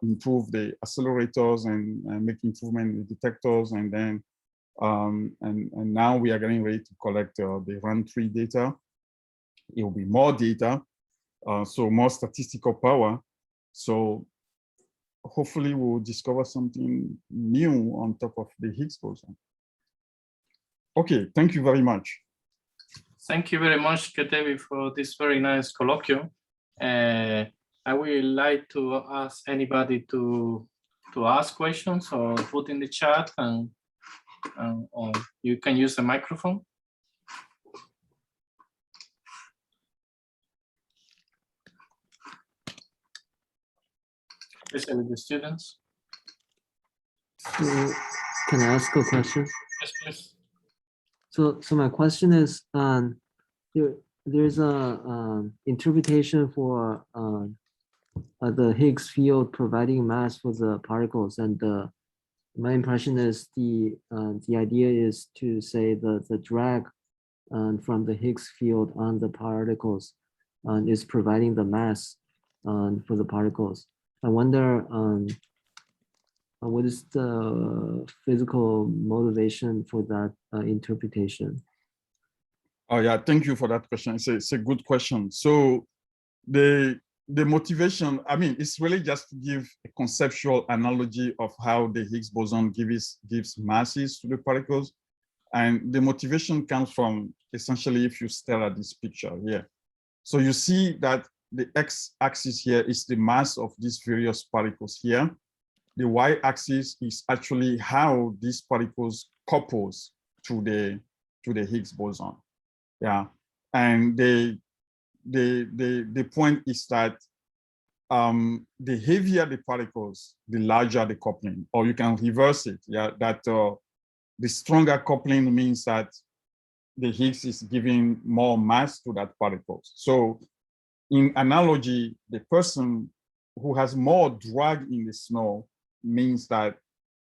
improve the accelerators and make improvement in the detectors, and then and now we are getting ready to collect the round 3 data. It will be more data, so more statistical power. So hopefully we'll discover something new on top of the Higgs boson. Okay, thank you very much. Thank you very much, Kétévi, for this very nice colloquium. I would like to ask anybody to ask questions or put in the chat, and or you can use the microphone. Especially the students. So, can I ask a question? Yes, please. So my question is, there's a interpretation for the Higgs field providing mass for the particles, and my impression is the idea is to say the drag from the Higgs field on the particles is providing the mass for the particles. I wonder what is the physical motivation for that interpretation? Oh yeah, thank you for that question. It's a good question. So the motivation, I mean, it's really just to give a conceptual analogy of how the Higgs boson gives masses to the particles. And the motivation comes from essentially if you stare at this picture here. So you see that the x-axis here is the mass of these various particles here. The y-axis is actually how these particles couples to the Higgs boson. Yeah, and the point is that the heavier the particles, the larger the coupling, or you can reverse it. Yeah, that the stronger coupling means that the Higgs is giving more mass to that particle. So in analogy, the person who has more drag in the snow means that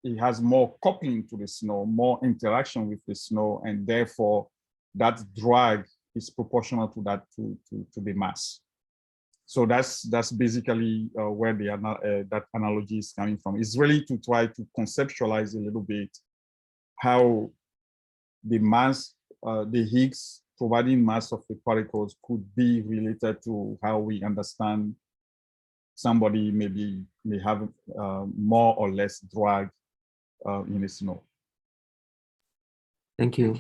he has more coupling to the snow, more interaction with the snow, and therefore that drag is proportional to that to the mass. So that's basically where that analogy is coming from. It's really to try to conceptualize a little bit how the mass, the Higgs providing mass of the particles could be related to how we understand somebody may have more or less drag in the snow. Thank you.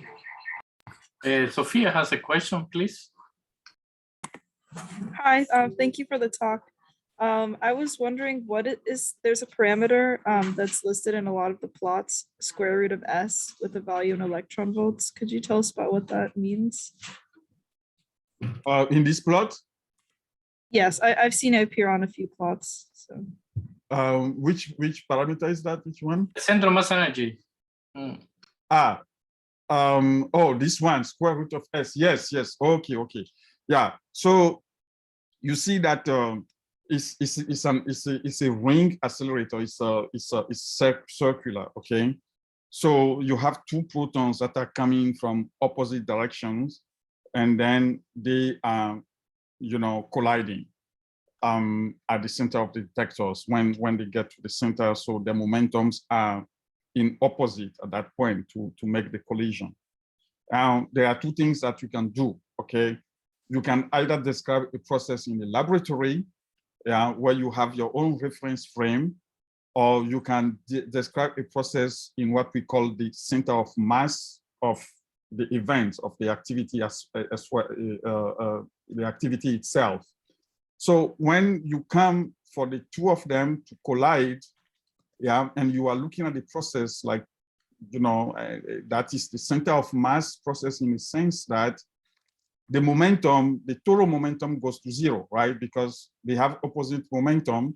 Sophia has a question, please. Hi, thank you for the talk. I was wondering what it is, there's a parameter that's listed in a lot of the plots, square root of S with a value in electron volts. Could you tell us about what that means? In this plot? Yes, I've seen it appear on a few plots. So. Which parameter is that? Which one? Central mass energy. Oh, this one, square root of S. Yes. Okay. Yeah. So you see that it's a ring accelerator. It's circular. Okay. So you have two protons that are coming from opposite directions, and then they are, colliding at the center of the detectors when they get to the center. So the momentums are in opposite at that point to make the collision. There are two things that you can do. Okay. You can either describe a process in the laboratory, where you have your own reference frame, or you can describe a process in what we call the center of mass of the event of the activity as well, the activity itself. So when you come for the two of them to collide, and you are looking at the process like, that is the center of mass process in the sense that the momentum, the total momentum goes to zero, right? Because they have opposite momentum.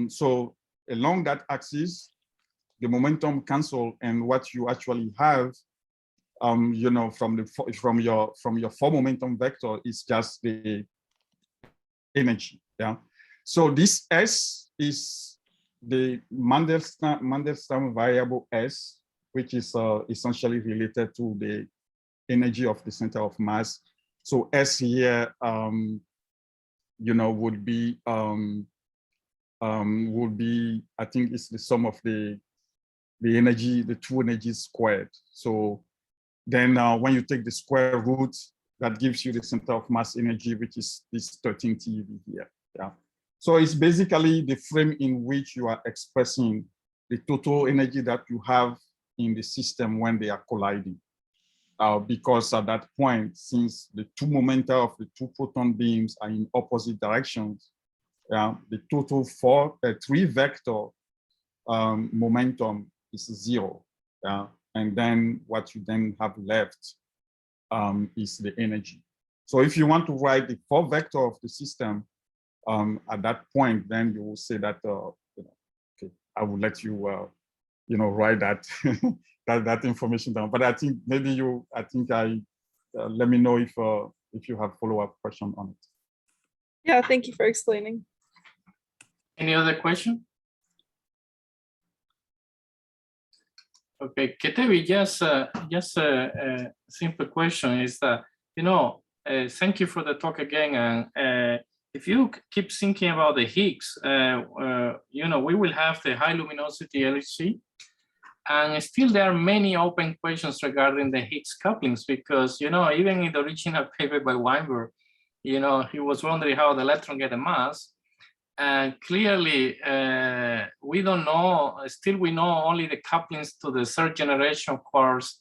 So along that axis, the momentum cancel, and what you actually have, from your four momentum vector is just the energy. Yeah. So this S is the Mandelstam variable S, which is essentially related to the energy of the center of mass. So S here, would be, I think it's the sum of the energy, the two energies squared. So then when you take the square root, that gives you the center of mass energy, which is this 13 TeV here. Yeah. So it's basically the frame in which you are expressing the total energy that you have in the system when they are colliding. Because at that point, since the two momenta of the two proton beams are in opposite directions, the total three vector momentum is zero. And then what you then have left is the energy. So if you want to write the four vector of the system, at that point, then you will say that, okay, I will let you, write that, that information down. But I think maybe let me know if you have follow-up question on it. Yeah, thank you for explaining. Any other question? Okay, Kétévi, just a simple question is that, thank you for the talk again. And if you keep thinking about the Higgs, we will have the high luminosity LHC, and still there are many open questions regarding the Higgs couplings, because, even in the original paper by Weinberg, he was wondering how the electron get a mass. And clearly, we don't know, still we know only the couplings to the third generation quarks.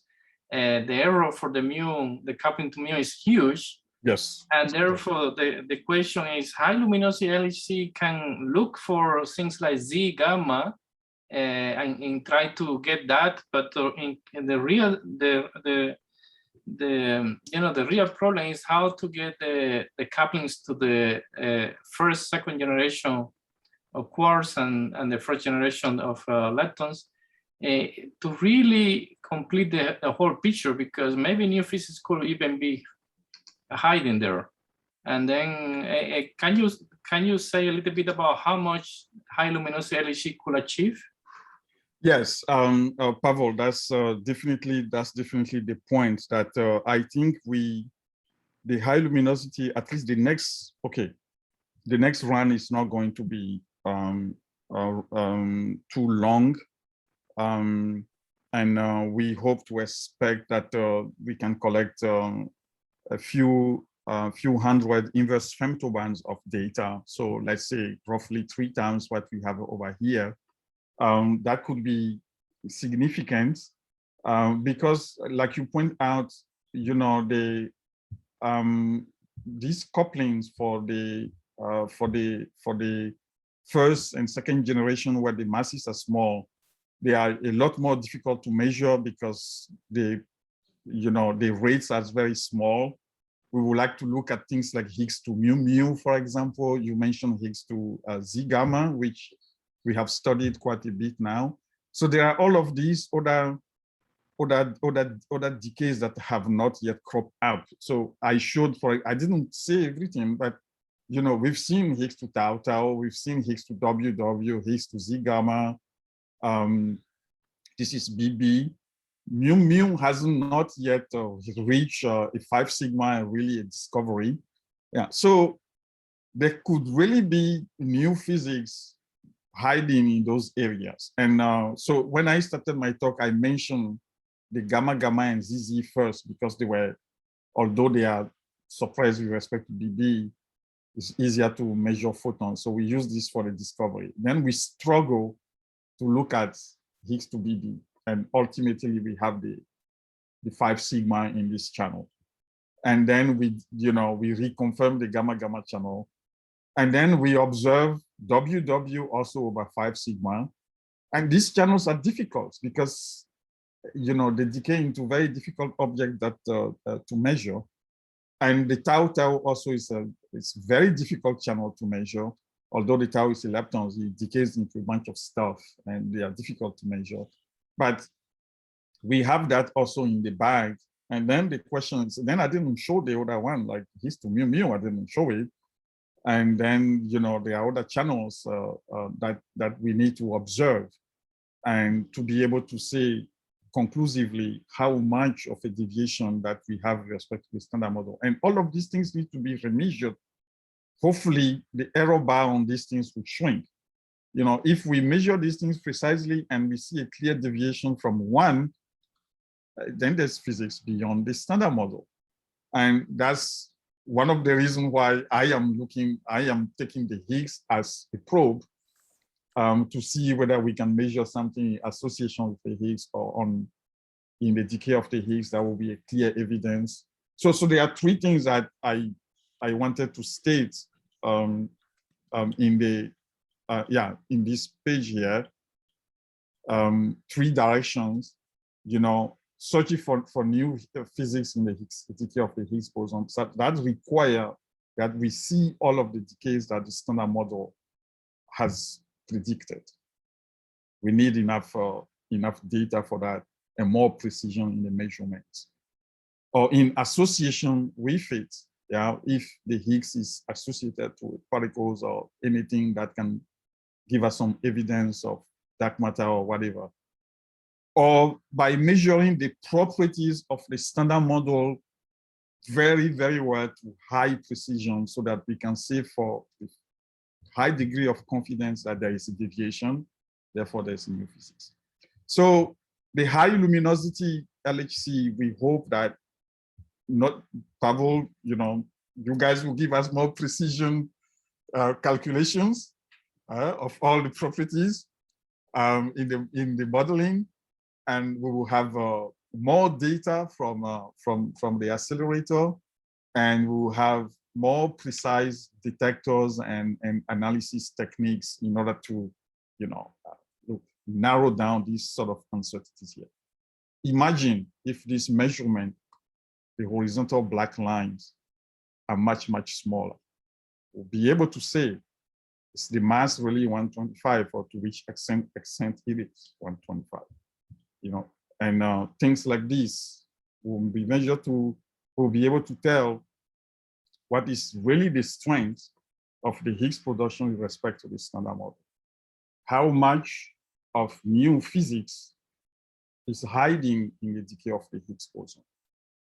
The error for the mu, the coupling to mu is huge. Yes. And therefore, the question is, high luminosity LHC can look for things like Z, gamma, and try to get that, but in the real, the real problem is how to get the couplings to the first, second generation of quarks and the first generation of leptons. to really complete the whole picture, because maybe new physics could even be hiding there. And then can you say a little bit about how much high luminosity LHC could achieve? Yes, Pavel, that's definitely the point that I think the high luminosity, at least the next run is not going to be too long. And we hope to expect that we can collect a few hundred inverse femtobands of data. So let's say roughly 3 times what we have over here. That could be significant because, like you point out, you know, these couplings for the first and second generation, where the masses are small, they are a lot more difficult to measure because the rates are very small. We would like to look at things like Higgs to mu mu, for example. You mentioned Higgs to Z gamma, which we have studied quite a bit now. So there are all of these other decays that have not yet cropped up. So I didn't say everything, but you know, we've seen Higgs to tau tau, we've seen Higgs to WW, Higgs to Z gamma. This is BB. Mu mu has not yet reached a 5 sigma, really a discovery. Yeah, so there could really be new physics hiding in those areas. And so when I started my talk, I mentioned the gamma gamma and ZZ first, because they were, although they are suppressed with respect to BB, it's easier to measure photons. So we use this for the discovery. Then we struggle to look at Higgs to BB. And ultimately we have the 5 sigma in this channel. And then we reconfirm the gamma gamma channel. And then we observe WW also over 5 sigma. And these channels are difficult because, you know, they decay into very difficult objects that to measure. And the tau tau also is it's very difficult channel to measure. Although the tau is leptons, it decays into a bunch of stuff and they are difficult to measure. But we have that also in the bag. And then the question is, then I didn't show the other one, like Higgs to mu mu, I didn't show it. And then, you know, there are other channels that we need to observe and to be able to say conclusively how much of a deviation that we have with respect to the standard model. And all of these things need to be remeasured. Hopefully the error bar on these things will shrink. You know, if we measure these things precisely and we see a clear deviation from 1, then there's physics beyond the standard model. And that's one of the reasons why I am taking the Higgs as a probe to see whether we can measure something in association with the Higgs or in the decay of the Higgs. That will be a clear evidence. So there are 3 things that I wanted to state in this page here. 3 directions, you know, searching for new physics in the decay of the Higgs boson. So that requires that we see all of the decays that the standard model has predicted. We need enough data for that and more precision in the measurements. Or in association with it, yeah, if the Higgs is associated to particles or anything that can give us some evidence of dark matter or whatever. Or by measuring the properties of the standard model very, very well to high precision so that we can say for a high degree of confidence that there is a deviation, therefore there's new physics. So the high luminosity LHC, we hope that Pavel, you know, you guys will give us more precision calculations of all the properties in the modeling. And we will have more data from the accelerator, and we will have more precise detectors and analysis techniques in order to, you know, narrow down these sort of uncertainties here. Imagine if this measurement, the horizontal black lines, are much, much smaller. We'll be able to say, is the mass really 125, or to which extent it is 125? and things like this will be measured will be able to tell what is really the strength of the Higgs production with respect to the standard model. How much of new physics is hiding in the decay of the Higgs boson.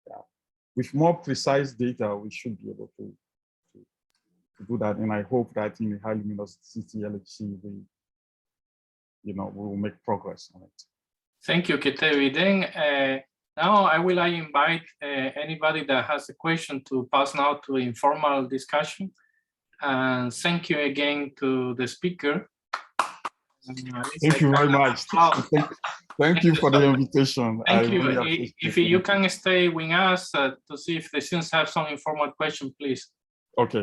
Yeah. With more precise data, we should be able to do that. And I hope that in the high luminosity LHC, we will make progress on it. Thank you, Kétévi. Then now I will invite anybody that has a question to pass now to informal discussion. And thank you again to the speaker. Thank you very much. Thank you for the invitation. Thank you. If you can stay with us to see if the students have some informal question, please. Okay.